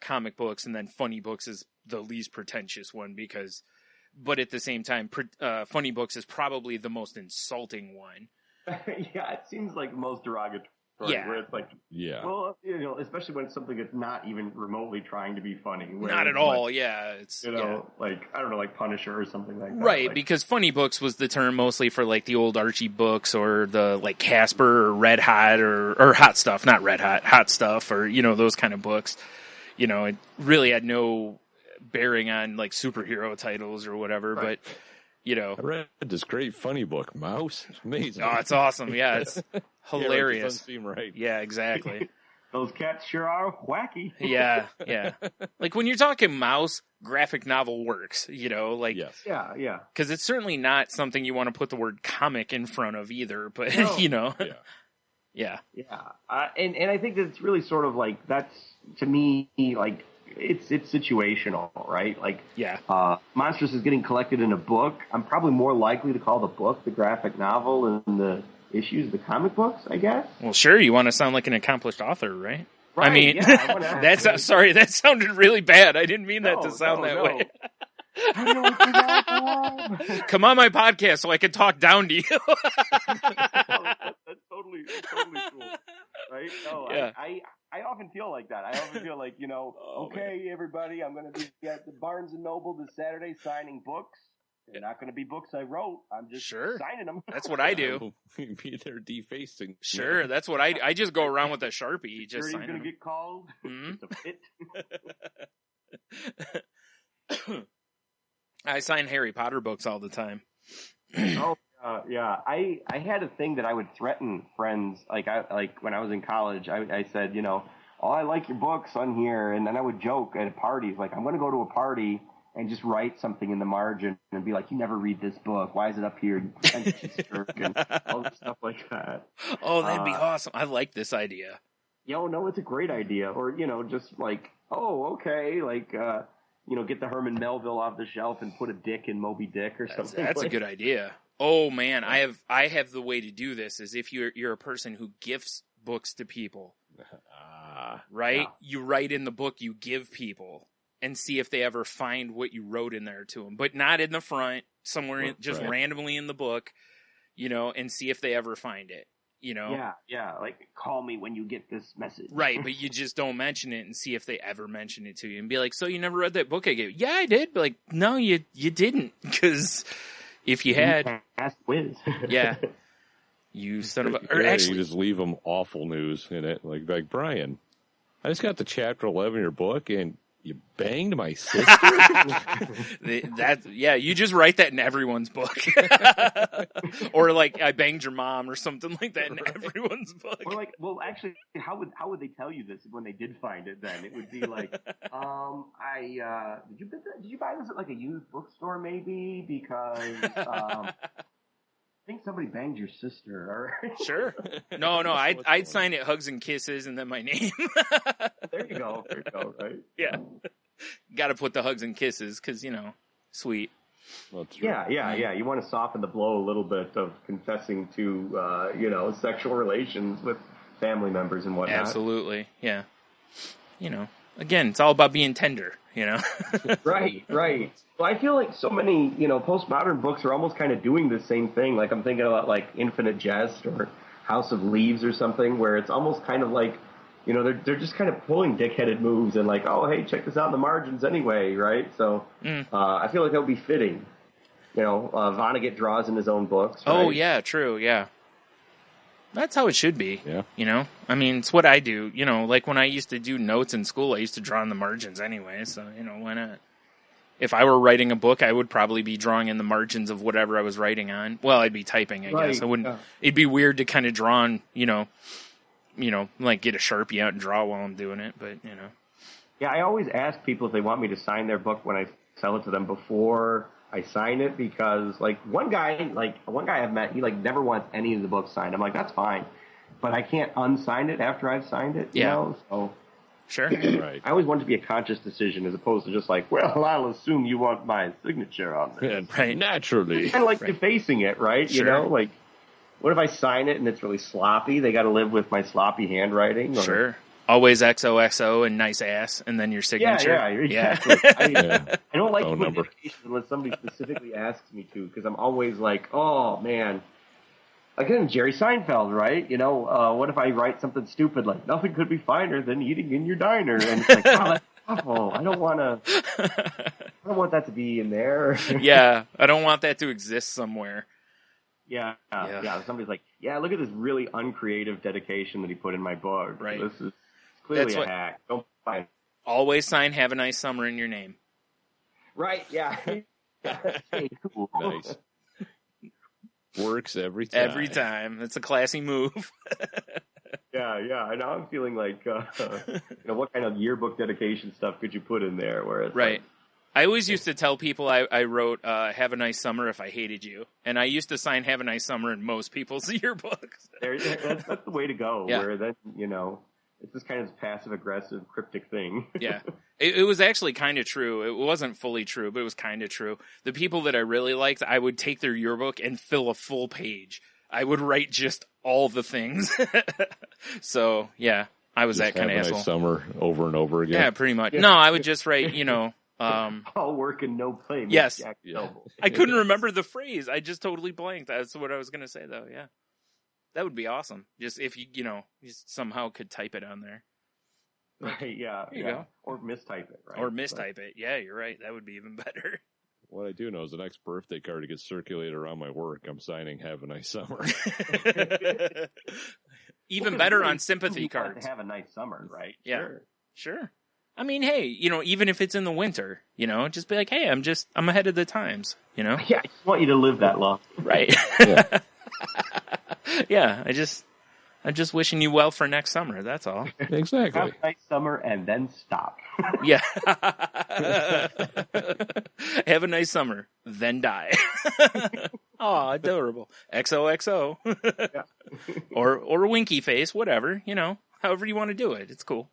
Comic books, and then funny books is the least pretentious one but at the same time, funny books is probably the most insulting one. Yeah, it seems like most derogatory. Yeah. Where it's like, well, especially when it's something that's not even remotely trying to be funny. Not at all, yeah. It's, like, I don't know, like Punisher or something like that. Right, like, because funny books was the term mostly for, like, the old Archie books or the, like, Casper or Red Hot or Hot Stuff, not Red Hot, Hot Stuff or, those kind of books. It really had no bearing on, like, superhero titles or whatever, right. But... I read this great funny book, Mouse. It's amazing. Oh, it's awesome. Yeah, it's hilarious. It doesn't seem right. Yeah, exactly. Those cats sure are wacky. Yeah. Like when you're talking Mouse, graphic novel works, like. Yes. Yeah. Because it's certainly not something you want to put the word comic in front of either, but, No. Yeah. And I think that it's really sort of like, that's, to me, like, it's situational, right? Like, Monstrous is getting collected in a book. I'm probably more likely to call the book the graphic novel and the issues the comic books, I guess. Well, sure, you want to sound like an accomplished author, right? Right, I mean, sorry, that sounded really bad. I didn't mean that to sound that way. Come on my podcast so I can talk down to you. That's totally cool, right? No, yeah. I often feel like that. I often feel like, okay, everybody, I'm going to be at the Barnes & Noble this Saturday signing books. They're not going to be books I wrote. I'm just signing them. That's what I do. Be there defacing. Sure, that's what I just go around with a Sharpie. Just sign going to get called. Mm-hmm. Just a fit. I sign Harry Potter books all the time. Yeah. I had a thing that I would threaten friends. Like when I was in college, I said, I like your books on here. And then I would joke at parties, like, I'm going to go to a party and just write something in the margin and be like, you never read this book. Why is it up here? You pretentious jerk, and all this stuff like that. Oh, that'd be awesome. I like this idea. No, it's a great idea. Or, just like, oh, okay. Like, get the Herman Melville off the shelf and put a dick in Moby Dick or something. That's a good idea. Oh man, I have the way to do this is if you're a person who gifts books to people, right? Yeah. You write in the book you give people and see if they ever find what you wrote in there to them, but not in the front, somewhere just randomly in the book, and see if they ever find it, Yeah, like call me when you get this message. Right, but you just don't mention it and see if they ever mention it to you and be like, so you never read that book I gave you? Yeah, I did. But like, no, you didn't, because if you had... Whiz. Yeah. You son of a... Or actually, you just leave them awful news in it. Like, Brian, I just got to chapter 11 of your book, and you banged my sister? You just write that in everyone's book. Or like, I banged your mom or something like that in everyone's book. Or like, well, actually, how would they tell you this when they did find it then? It would be like, did you buy this at like a used bookstore maybe? Because, I think somebody banged your sister. Sure. No, I'd sign it hugs and kisses and then my name. There you go, right? Yeah. Got to put the hugs and kisses because, sweet. Yeah. You want to soften the blow a little bit of confessing to, sexual relations with family members and whatnot. Absolutely, yeah. Again, it's all about being tender, Right. Well, I feel like so many, postmodern books are almost kind of doing the same thing. Like I'm thinking about like Infinite Jest or House of Leaves or something where it's almost kind of like, they're just kind of pulling dickheaded moves and like, oh, hey, check this out in the margins anyway, right? So I feel like that would be fitting. Vonnegut draws in his own books. Right? Oh, yeah, true, yeah. That's how it should be. Yeah. I mean, it's what I do. Like when I used to do notes in school, I used to draw in the margins anyway. So, why not? If I were writing a book, I would probably be drawing in the margins of whatever I was writing on. Well, I'd be typing, I guess. I wouldn't. Yeah. It'd be weird to kind of draw on, like get a Sharpie out and draw while I'm doing it. But Yeah, I always ask people if they want me to sign their book when I sell it to them before I sign it, because like one guy I've met, he like never wants any of the books signed. I'm like, that's fine, but I can't unsign it after I've signed it. You know? So sure, Right. I always want it to be a conscious decision as opposed to just like, well, I'll assume you want my signature on this. Right. Naturally. Kind of like defacing it, right? Sure. You know, like what if I sign it and it's really sloppy? They got to live with my sloppy handwriting. Or, Sure. Always XOXO and nice ass, and then your signature. Yeah, exactly. I don't like Phone to put number. dedications unless somebody specifically asks me to, because I'm always like, oh man. Again, Jerry Seinfeld, right? You know, what if I write something stupid like nothing could be finer than eating in your diner? And it's like, oh, that's awful. I don't want that to be in there. Yeah, I don't want that to exist somewhere. Yeah. Somebody's like, yeah, look at this really uncreative dedication that he put in my book. Right. This is clearly That's a hack. Don't buy it. Always sign "Have a nice summer" in your name. Right, yeah. Nice. Works every time. Every time. It's a classy move. Yeah. And now I'm feeling like, what kind of yearbook dedication stuff could you put in there? Where it's Right. like, I always used to tell people I wrote "Have a nice summer" if I hated you, and I used to sign "Have a nice summer" in most people's yearbooks. that's the way to go. Yeah. Where then it's this kind of passive aggressive cryptic thing. Yeah. It was actually kind of true. It wasn't fully true, but it was kind of true. The people that I really liked, I would take their yearbook and fill a full page. I would write just all the things. So, yeah, I was Just that kind of have a asshole. nice summer over and over again. Yeah, pretty much. No, I would just write, All work and no play. makes Yes. Jack Yeah. noble. I couldn't remember the phrase. I just totally blanked. That's what I was going to say, though. Yeah. That would be awesome. Just if you somehow could type it on there. Right, yeah. There you yeah. go. Or mistype it, right? Or mistype it. Yeah, you're right. That would be even better. What I do know is the next birthday card that gets circulated around my work, I'm signing "Have a nice summer." Even Well, better really, on sympathy you want cards. to have a nice summer, right? Yeah. Sure. I mean, hey, even if it's in the winter, just be like, hey, I'm ahead of the times, Yeah, I just want you to live that long. Right. Yeah. Yeah, I'm just wishing you well for next summer. That's all. Exactly. Have a nice summer and then stop. Yeah. Have a nice summer, then die. Oh, adorable. XOXO. Yeah. or winky face, whatever, however you want to do it. It's cool.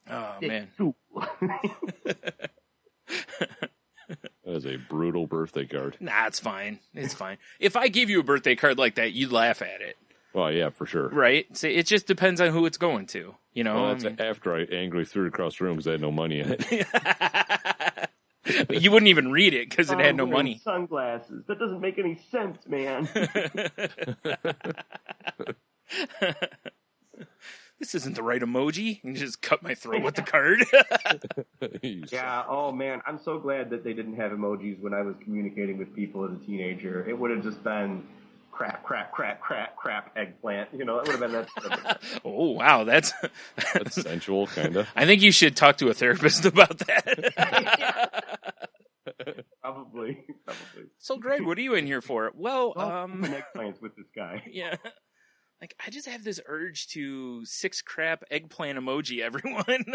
Oh, man. That is a brutal birthday card. Nah, it's fine. It's fine. If I give you a birthday card like that, you'd laugh at it. Well, yeah, for sure. Right? See, it just depends on who it's going to. Well, that's after I angrily threw it across the room because I had no money in it. You wouldn't even read it because it had no money. Sunglasses. That doesn't make any sense, man. This isn't the right emoji. You just cut my throat with the card. Yeah, oh man, I'm so glad that they didn't have emojis when I was communicating with people as a teenager. It would have just been crap, eggplant. That would have been that. Oh, wow. That's sensual, kind of. I think you should talk to a therapist about that. Probably. So, Greg, what are you in here for? Well, eggplants with this guy. Yeah. Like, I just have this urge to 6 crap eggplant emoji everyone.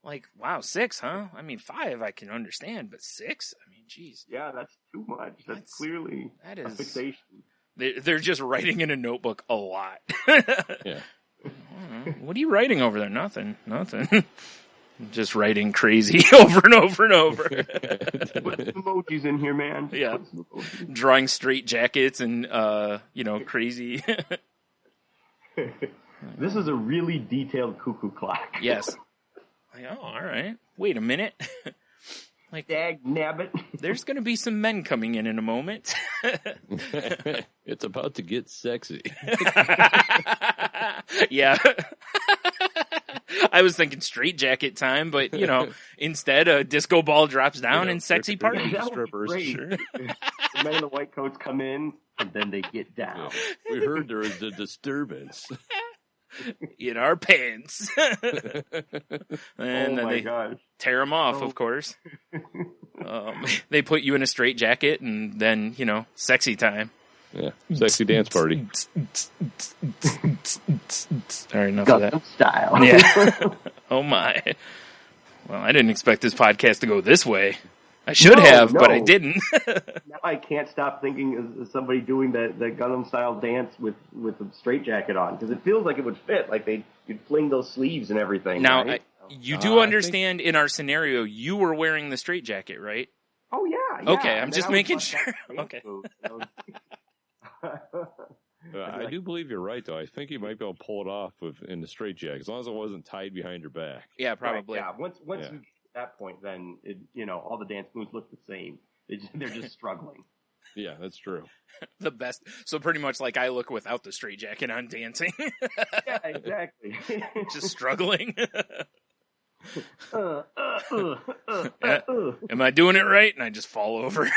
Like, wow, 6, huh? I mean, 5 I can understand, but 6? I mean, geez. Yeah, that's too much. That's clearly a fixation. They're just writing in a notebook a lot. Yeah. What are you writing over there? Nothing. Just writing crazy over and over and over. Put some emojis in here, man. Yeah. Drawing straight jackets and, crazy. This is a really detailed cuckoo clock. Yes. Like, oh, all right. Wait a minute. Like, dag nabbit. There's going to be some men coming in a moment. It's about to get sexy. Yeah. I was thinking straight jacket time, but, instead a disco ball drops down and sexy party. That would be strippers. great. Sure. The men in the white coats come in, and then they get down. We heard there was a disturbance. In our pants. And then they gosh. tear them off, of course. They put you in a straight jacket and then, sexy time. Yeah. Sexy dance party. All right, enough of that. Gundam style. Yeah. Oh my. Well, I didn't expect this podcast to go this way. I should have, but I didn't. Now I can't stop thinking of somebody doing the Gundam style dance with a straitjacket on, because it feels like it would fit. Like you'd fling those sleeves and everything. Now, right? you do understand in our scenario, you were wearing the straitjacket, right? Oh yeah. Okay, I'm just making sure. Okay. I do believe you're right, though. I think you might be able to pull it off in the straitjacket, as long as it wasn't tied behind your back. Yeah, probably. Right, yeah, once you get to that point, then all the dance moves look the same. They're just struggling. Yeah, that's true. The best. So pretty much like I look without the straitjacket on dancing. Yeah, exactly. Just struggling. Am I doing it right? And I just fall over.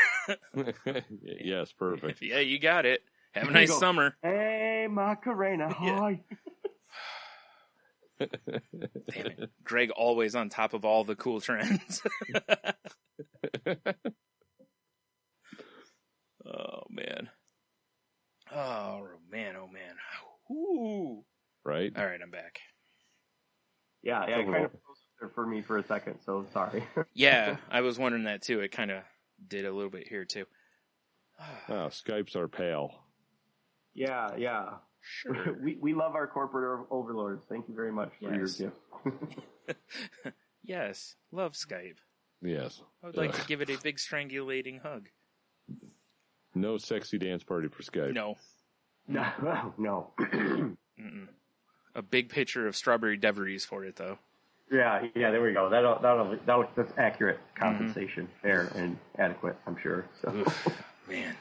Yes, perfect. Yeah, you got it. Have a nice summer. Hey, Macarena. Hi. Damn it. Greg always on top of all the cool trends. Oh, man. Oh, man. Oh, man. Ooh. Right? All right, I'm back. Yeah, it kind of froze there for me for a second, so sorry. Yeah, I was wondering that, too. It kind of did a little bit here, too. Oh, Skypes are pale. Yeah. Sure. We love our corporate overlords. Thank you very much for your gift. Yes, love Skype. Yes. I would like to give it a big strangulating hug. No sexy dance party for Skype. No. No. A big picture of strawberry deveries for it, though. Yeah, there we go. That's accurate compensation, fair and adequate, I'm sure. So. Oof, man.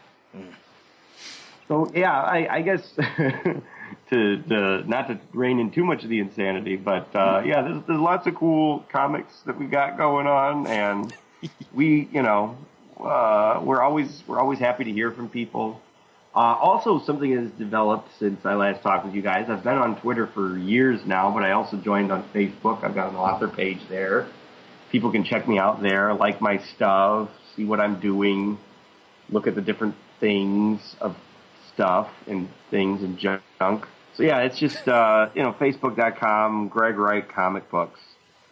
So yeah, I guess to not to rein in too much of the insanity, but there's lots of cool comics that we got going on, and we we're always happy to hear from people. Also, something has developed since I last talked with you guys. I've been on Twitter for years now, but I also joined on Facebook. I've got an author page there. People can check me out there, like my stuff, see what I'm doing, look at the different things of stuff and things and junk. So yeah, it's just Facebook.com, Greg Wright Comic Books.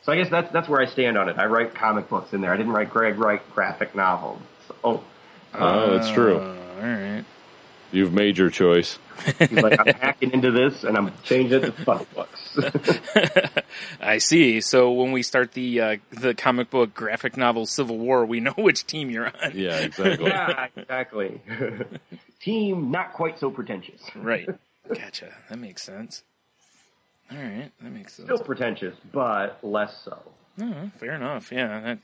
So I guess that's where I stand on it. I write comic books in there. I didn't write Greg Wright graphic novels. So, that's true. All right. You've made your choice. He's like, I'm hacking into this and I'm changing it to funny books. I see. So when we start the comic book graphic novel Civil War, we know which team you're on. Yeah, exactly. Yeah, exactly. Team not quite so pretentious. Right. Gotcha. That makes sense. All right. That makes sense. Still pretentious, but less so. Oh, fair enough. Yeah,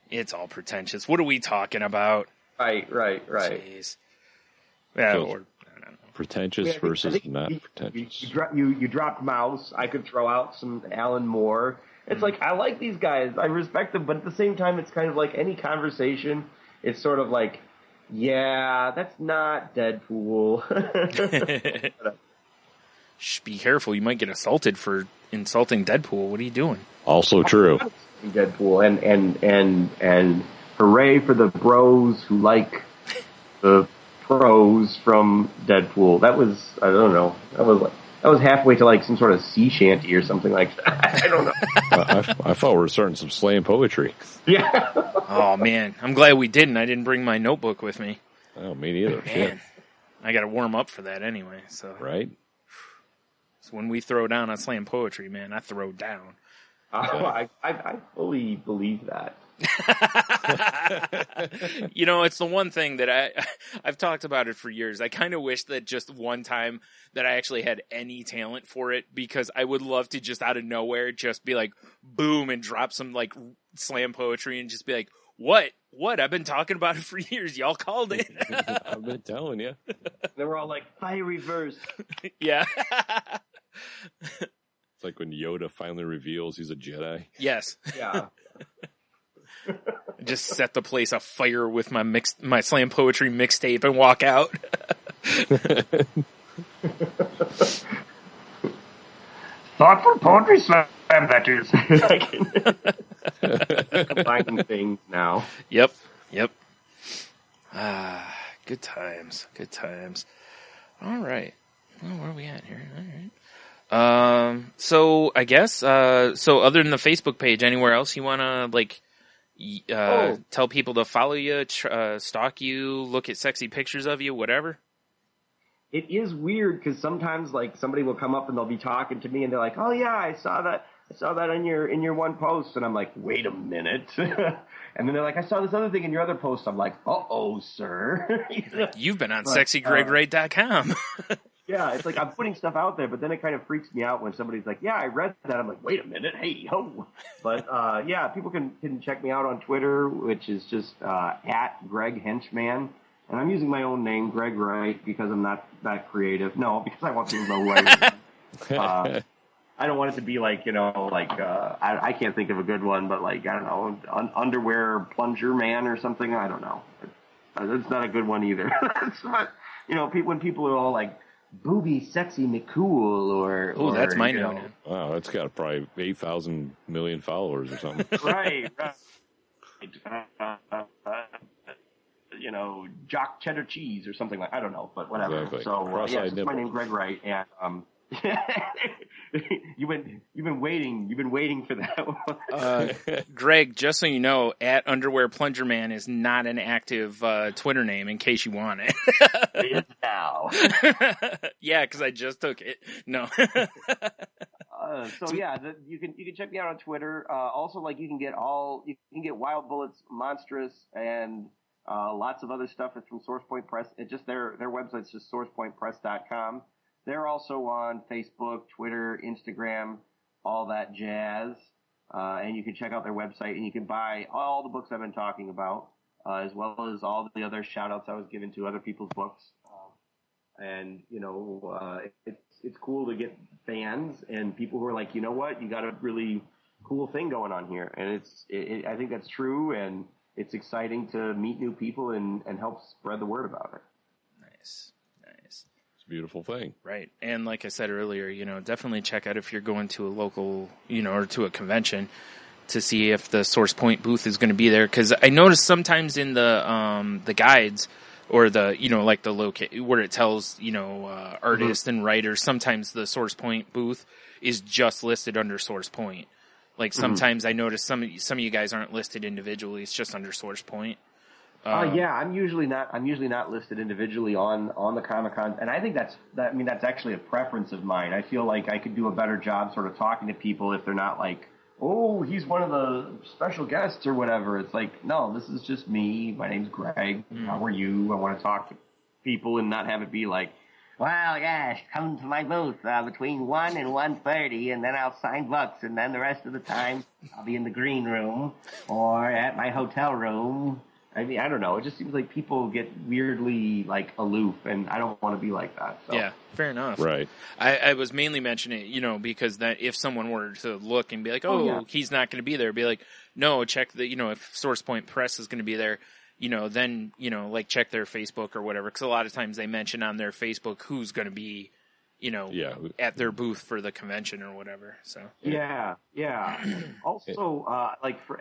it's all pretentious. What are we talking about? Right. Jeez. Yeah, So- or I don't know. Pretentious versus not pretentious. You dropped Mouse. I could throw out some Alan Moore. It's like, I like these guys. I respect them, but at the same time, it's kind of like any conversation. It's sort of like, yeah, that's not Deadpool. Shh, be careful. You might get assaulted for insulting Deadpool. What are you doing? Also true. Deadpool and hooray for the bros who like the pros from Deadpool. That was, I don't know. That was halfway to like some sort of sea shanty or something like that. I don't know. I thought we were starting some slam poetry. Yeah. Oh man, I'm glad we didn't. I didn't bring my notebook with me. Oh, me neither. Shit. Man, I got to warm up for that anyway. So, Right? so when we throw down on slam poetry, man, I throw down. I fully believe that. You know, it's the one thing that I've talked about it for years. I kind of wish that just one time that I actually had any talent for it, because I would love to just out of nowhere just be like, boom, and drop some like slam poetry and just be like, what? I've been talking about it for years. Y'all called it. I've been telling you. They were all like, fiery verse. Yeah. It's like when Yoda finally reveals he's a Jedi. Yes. Yeah. Just set the place afire with my slam poetry mixtape and walk out. Thoughtful poetry slam, that is. Combining things now. Yep. Good times. All right. where are we at here? All right. So I guess, so other than the Facebook page, anywhere else you want to, like, tell people to follow you, stalk you, look at sexy pictures of you, whatever? It is weird because sometimes, like, somebody will come up and they'll be talking to me and they're like, "Oh yeah, I saw that in your one post," and I'm like, "Wait a minute," and then they're like, "I saw this other thing in your other post." I'm like, "Uh-oh, sir." You've been on sexygregwright.com. Yeah, it's like I'm putting stuff out there, but then it kind of freaks me out when somebody's like, "Yeah, I read that." I'm like, "Wait a minute, hey, ho!" But yeah, people can check me out on Twitter, which is just at Greg Henchman. And I'm using my own name, Greg Wright, because I'm not that creative. No, because I want people to know who I am. I don't want it to be like, I can't think of a good one, but like, I don't know, underwear plunger man or something. I don't know. It's not a good one either. It's not, when people are all like, booby sexy McCool or that's my name. Wow, it's got probably 8,000 million followers or something. Right. Jock cheddar cheese or something like, I don't know, but whatever. Exactly. So it's my name, Greg Wright, and you've been waiting for that one. Greg, just so you know, at Underwear Plunger Man is not an active Twitter name. In case you want it, it is now. Yeah, because I just took it. No. So yeah, you can check me out on Twitter. Also, like you can get Wild Bullets, Monstrous, and lots of other stuff. It's from SourcePoint Press. It just their website's just sourcepointpress.com. They're also on Facebook, Twitter, Instagram, all that jazz. And you can check out their website and you can buy all the books I've been talking about, as well as all the other shout outs I was giving to other people's books. It's cool to get fans and people who are like, you know what, you got a really cool thing going on here. And I think that's true, and it's exciting to meet new people and help spread the word about it. Nice. It's a beautiful thing. Right. And like I said earlier, definitely check out if you're going to a local, or to a convention to see if the Source Point booth is going to be there. Because I noticed sometimes in the guides or the, like the where it tells, artist and writer, sometimes the Source Point booth is just listed under Source Point. Like sometimes I notice some of you guys aren't listed individually. It's just under Source Point. Yeah, I'm usually not listed individually on the Comic-Con, and I think that's actually a preference of mine. I feel like I could do a better job sort of talking to people if they're not like, oh, he's one of the special guests or whatever. It's like, no, this is just me. My name's Greg. How are you? I want to talk to people and not have it be like, well, yes, come to my booth between 1 and 1:30, and then I'll sign books, and then the rest of the time I'll be in the green room or at my hotel room. I mean, I don't know. It just seems like people get weirdly, like, aloof, and I don't want to be like that. So. Yeah, fair enough. Right. I was mainly mentioning, because that if someone were to look and be like, he's not going to be there, be like, no, check the, if Source Point Press is going to be there, then, like check their Facebook or whatever. Because a lot of times they mention on their Facebook who's going to be, at their booth for the convention or whatever. So yeah. Also,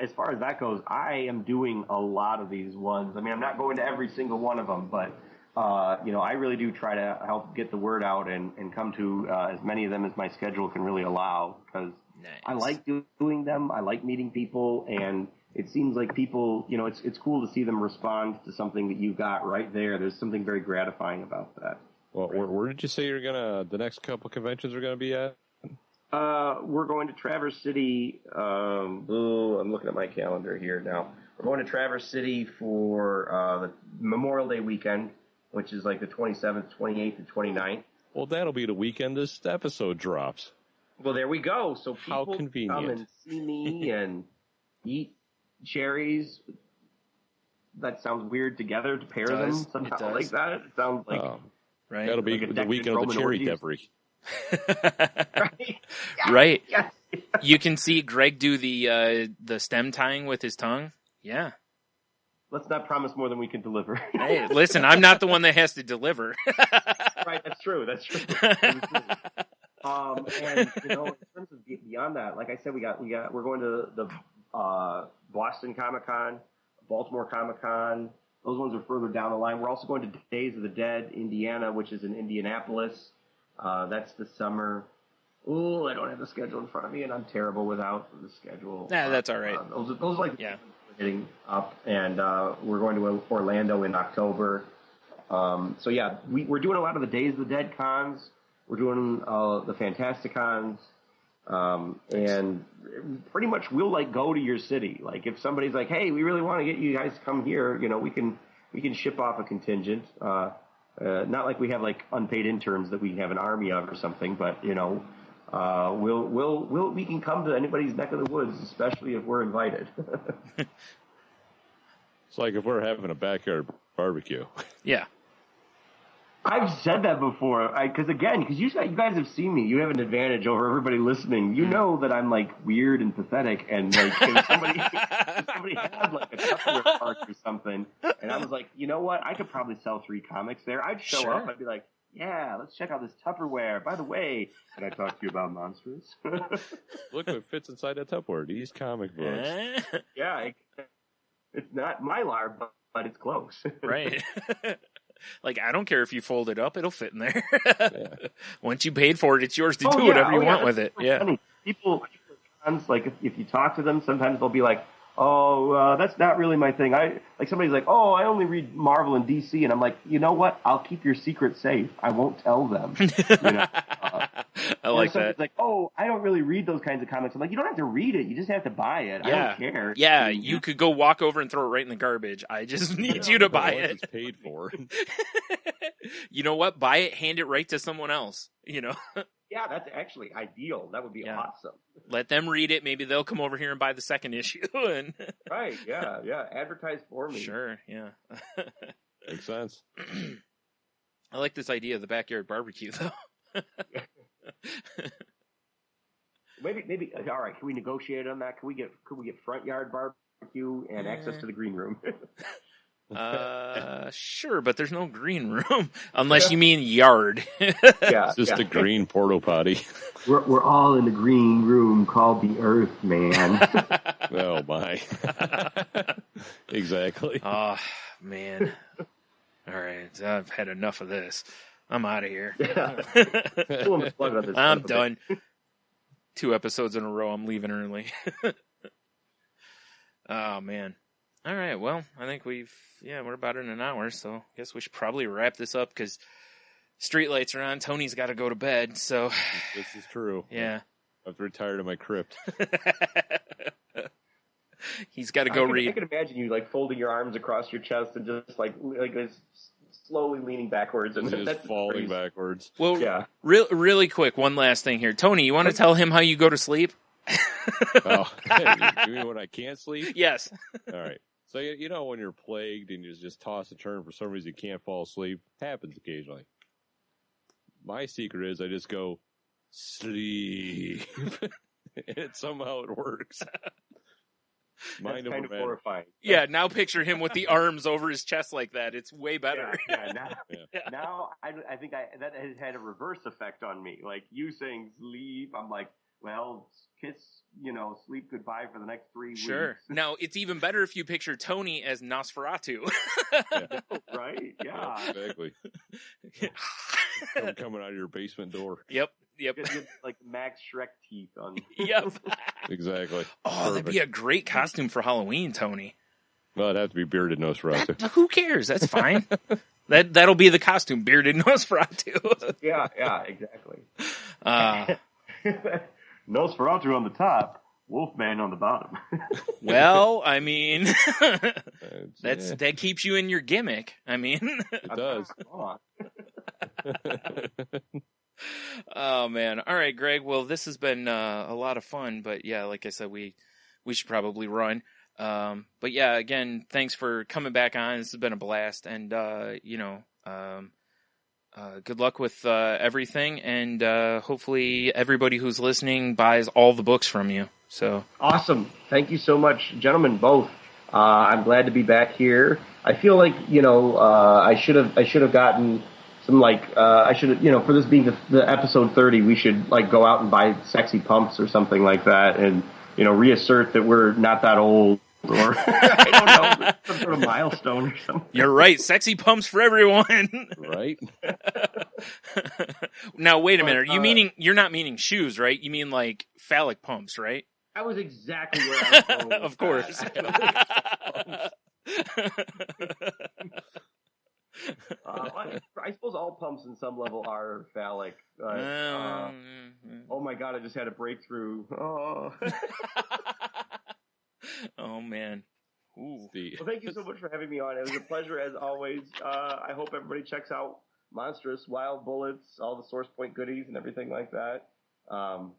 as far as that goes, I am doing a lot of these ones. I mean, I'm not going to every single one of them, but I really do try to help get the word out and come to as many of them as my schedule can really allow, because I like doing them. I like meeting people, and it seems like people, it's cool to see them respond to something that you got right there. There's something very gratifying about that. Well, where did you say the next couple conventions are going to be at? We're going to Traverse City. I'm looking at my calendar here now. We're going to Traverse City for the Memorial Day weekend, which is like the 27th, 28th, and 29th. Well, that'll be the weekend this episode drops. Well, there we go. So people How convenient. come and see me and eat cherries. That sounds weird together to pair them somehow like that. It sounds like... Right. That'll be like the weekend of the cherry debris. Right. Yeah. Right. Yeah. You can see Greg do the stem tying with his tongue. Yeah. Let's not promise more than we can deliver. Hey, listen, I'm not the one that has to deliver. Right. That's true. And in terms of beyond that, like I said, we're going to the Boston Comic-Con, Baltimore Comic-Con. Those ones are further down the line. We're also going to Days of the Dead, Indiana, which is in Indianapolis. That's the summer. Oh, I don't have the schedule in front of me, and I'm terrible without the schedule. Nah, that's all right. Those like hitting up, and we're going to Orlando in October. So yeah, we're doing a lot of the Days of the Dead cons. We're doing the Fantasticons, and pretty much we'll like go to your city. Like if somebody's like, "Hey, we really want to get you guys to come here," we can ship off a contingent. Not like we have like unpaid interns that we have an army of or something, but we can come to anybody's neck of the woods, especially if we're invited. It's like if we're having a backyard barbecue. Yeah. I've said that before, because you guys have seen me. You have an advantage over everybody listening. You know that I'm like weird and pathetic, and like if somebody had like a Tupperware park or something, and I was like, you know what, I could probably sell 3 comics there. I'd show up. I'd be like, yeah, let's check out this Tupperware. By the way, can I talk to you about monsters? Look what fits inside that Tupperware. These comic books. Yeah, it's not Mylar, but it's close. Right. Like, I don't care if you fold it up, it'll fit in there. Yeah. Once you paid for it, it's yours to do whatever you want with it. Yeah. Funny. People, like, if you talk to them, sometimes they'll be like, oh, that's not really my thing. Somebody's like, oh, I only read Marvel and DC. And I'm like, you know what? I'll keep your secret safe. I won't tell them. I like that. It's like, oh, I don't really read those kinds of comics. I'm like, you don't have to read it. You just have to buy it. Yeah. I don't care. Yeah, you could go walk over and throw it right in the garbage. I just need you to buy it. It's paid for. You know what? Buy it, hand it right to someone else. Yeah, that's actually ideal. That would be awesome. Let them read it. Maybe they'll come over here and buy the second issue. Right, yeah. Advertise for me. Sure, yeah. Makes sense. I like this idea of the backyard barbecue, though. Maybe. All right. Can we negotiate on that? Could we get front yard barbecue and access to the green room? Sure, but there's no green room unless you mean yard. Yeah, it's just a green porta potty. We're all in the green room called the Earth, man. Oh my! Exactly. Oh man! All right, I've had enough of this. I'm out of here. Yeah. I'm done. 2 episodes in a row. I'm leaving early. Oh man. All right. Well, I think we're about in an hour, so I guess we should probably wrap this up because streetlights are on. Tony's got to go to bed. So this is true. Yeah. I've retired to my crypt. He's got to go read. I can imagine you like folding your arms across your chest and just like slowly leaning backwards and just falling backwards. Well, yeah. Really quick, one last thing here. Tony, you want to tell him how you go to sleep? Oh, you mean when I can't sleep? Yes. All right. So, when you're plagued and you just toss a turn for some reason you can't fall asleep, happens occasionally. My secret is I just go, sleep. And somehow it works. That's kind of horrifying. Yeah, now picture him with the arms over his chest like that. It's way better. Now I think that has had a reverse effect on me. Like you saying sleep, I'm like, well, kiss, sleep goodbye for the next 3 weeks. Sure. Now, it's even better if you picture Tony as Nosferatu. Right? Yeah. Exactly. Coming out of your basement door. Yep. Like Max Shrek teeth on. Yep. Exactly. Oh, perfect. That'd be a great costume for Halloween, Tony. Well, it'd have to be bearded Nosferatu. Who cares? That's fine. That'll be the costume, bearded Nosferatu. Yeah, exactly. Nosferatu on the top, Wolfman on the bottom. Well, I mean, that keeps you in your gimmick. I mean, it does. Oh man! All right, Greg. Well, this has been a lot of fun, but yeah, like I said, we should probably run. But yeah, again, thanks for coming back on. This has been a blast, and good luck with everything, and hopefully everybody who's listening buys all the books from you. So awesome! Thank you so much, gentlemen, both. I'm glad to be back here. I feel like I should have gotten some for this being the episode 30, we should like go out and buy sexy pumps or something like that, and reassert that we're not that old. Or I don't know, some sort of milestone or something. You're right. Sexy pumps for everyone. Right. Now, wait a minute. You're not meaning shoes, right? You mean like phallic pumps, right? I was exactly where I was going. Of course. I suppose all pumps in some level are phallic. Oh my god, I just had a breakthrough. Oh, oh man. Ooh. Well, thank you so much for having me on. It was a pleasure as always. I hope everybody checks out Monstrous, Wild Bullets, all the Source Point goodies and everything like that. I'm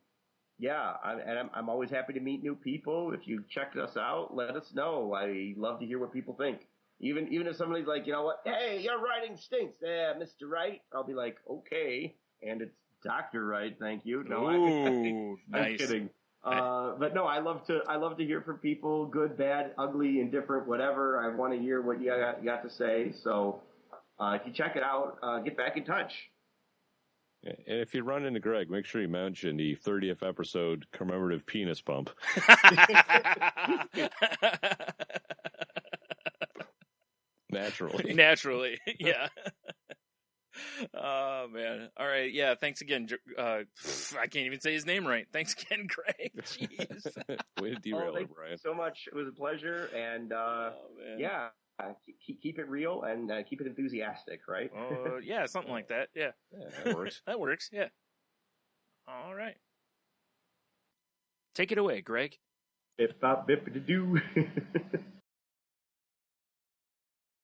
always happy to meet new people. If you checked us out, let us know. I love to hear what people think. Even if somebody's like, you know what, hey, your writing stinks, Mr. Wright, I'll be like, okay, and it's Dr. Wright, thank you. No, Ooh, I'm nice. kidding. But no, I love to hear from people, good, bad, ugly, indifferent, whatever. I want to hear what you got to say. So if you check it out, get back in touch. And if you run into Greg, make sure you mention the 30th episode commemorative penis pump. Naturally, yeah. Oh man! All right, yeah. Thanks again. I can't even say his name right. Thanks again, Greg. Jeez. Way to derail it, Brian. Thank you so much. It was a pleasure, and yeah, keep it real and keep it enthusiastic, right? Yeah, something like that. Yeah, that works. That works. Yeah. All right. Take it away, Greg. Bip bop bip to do.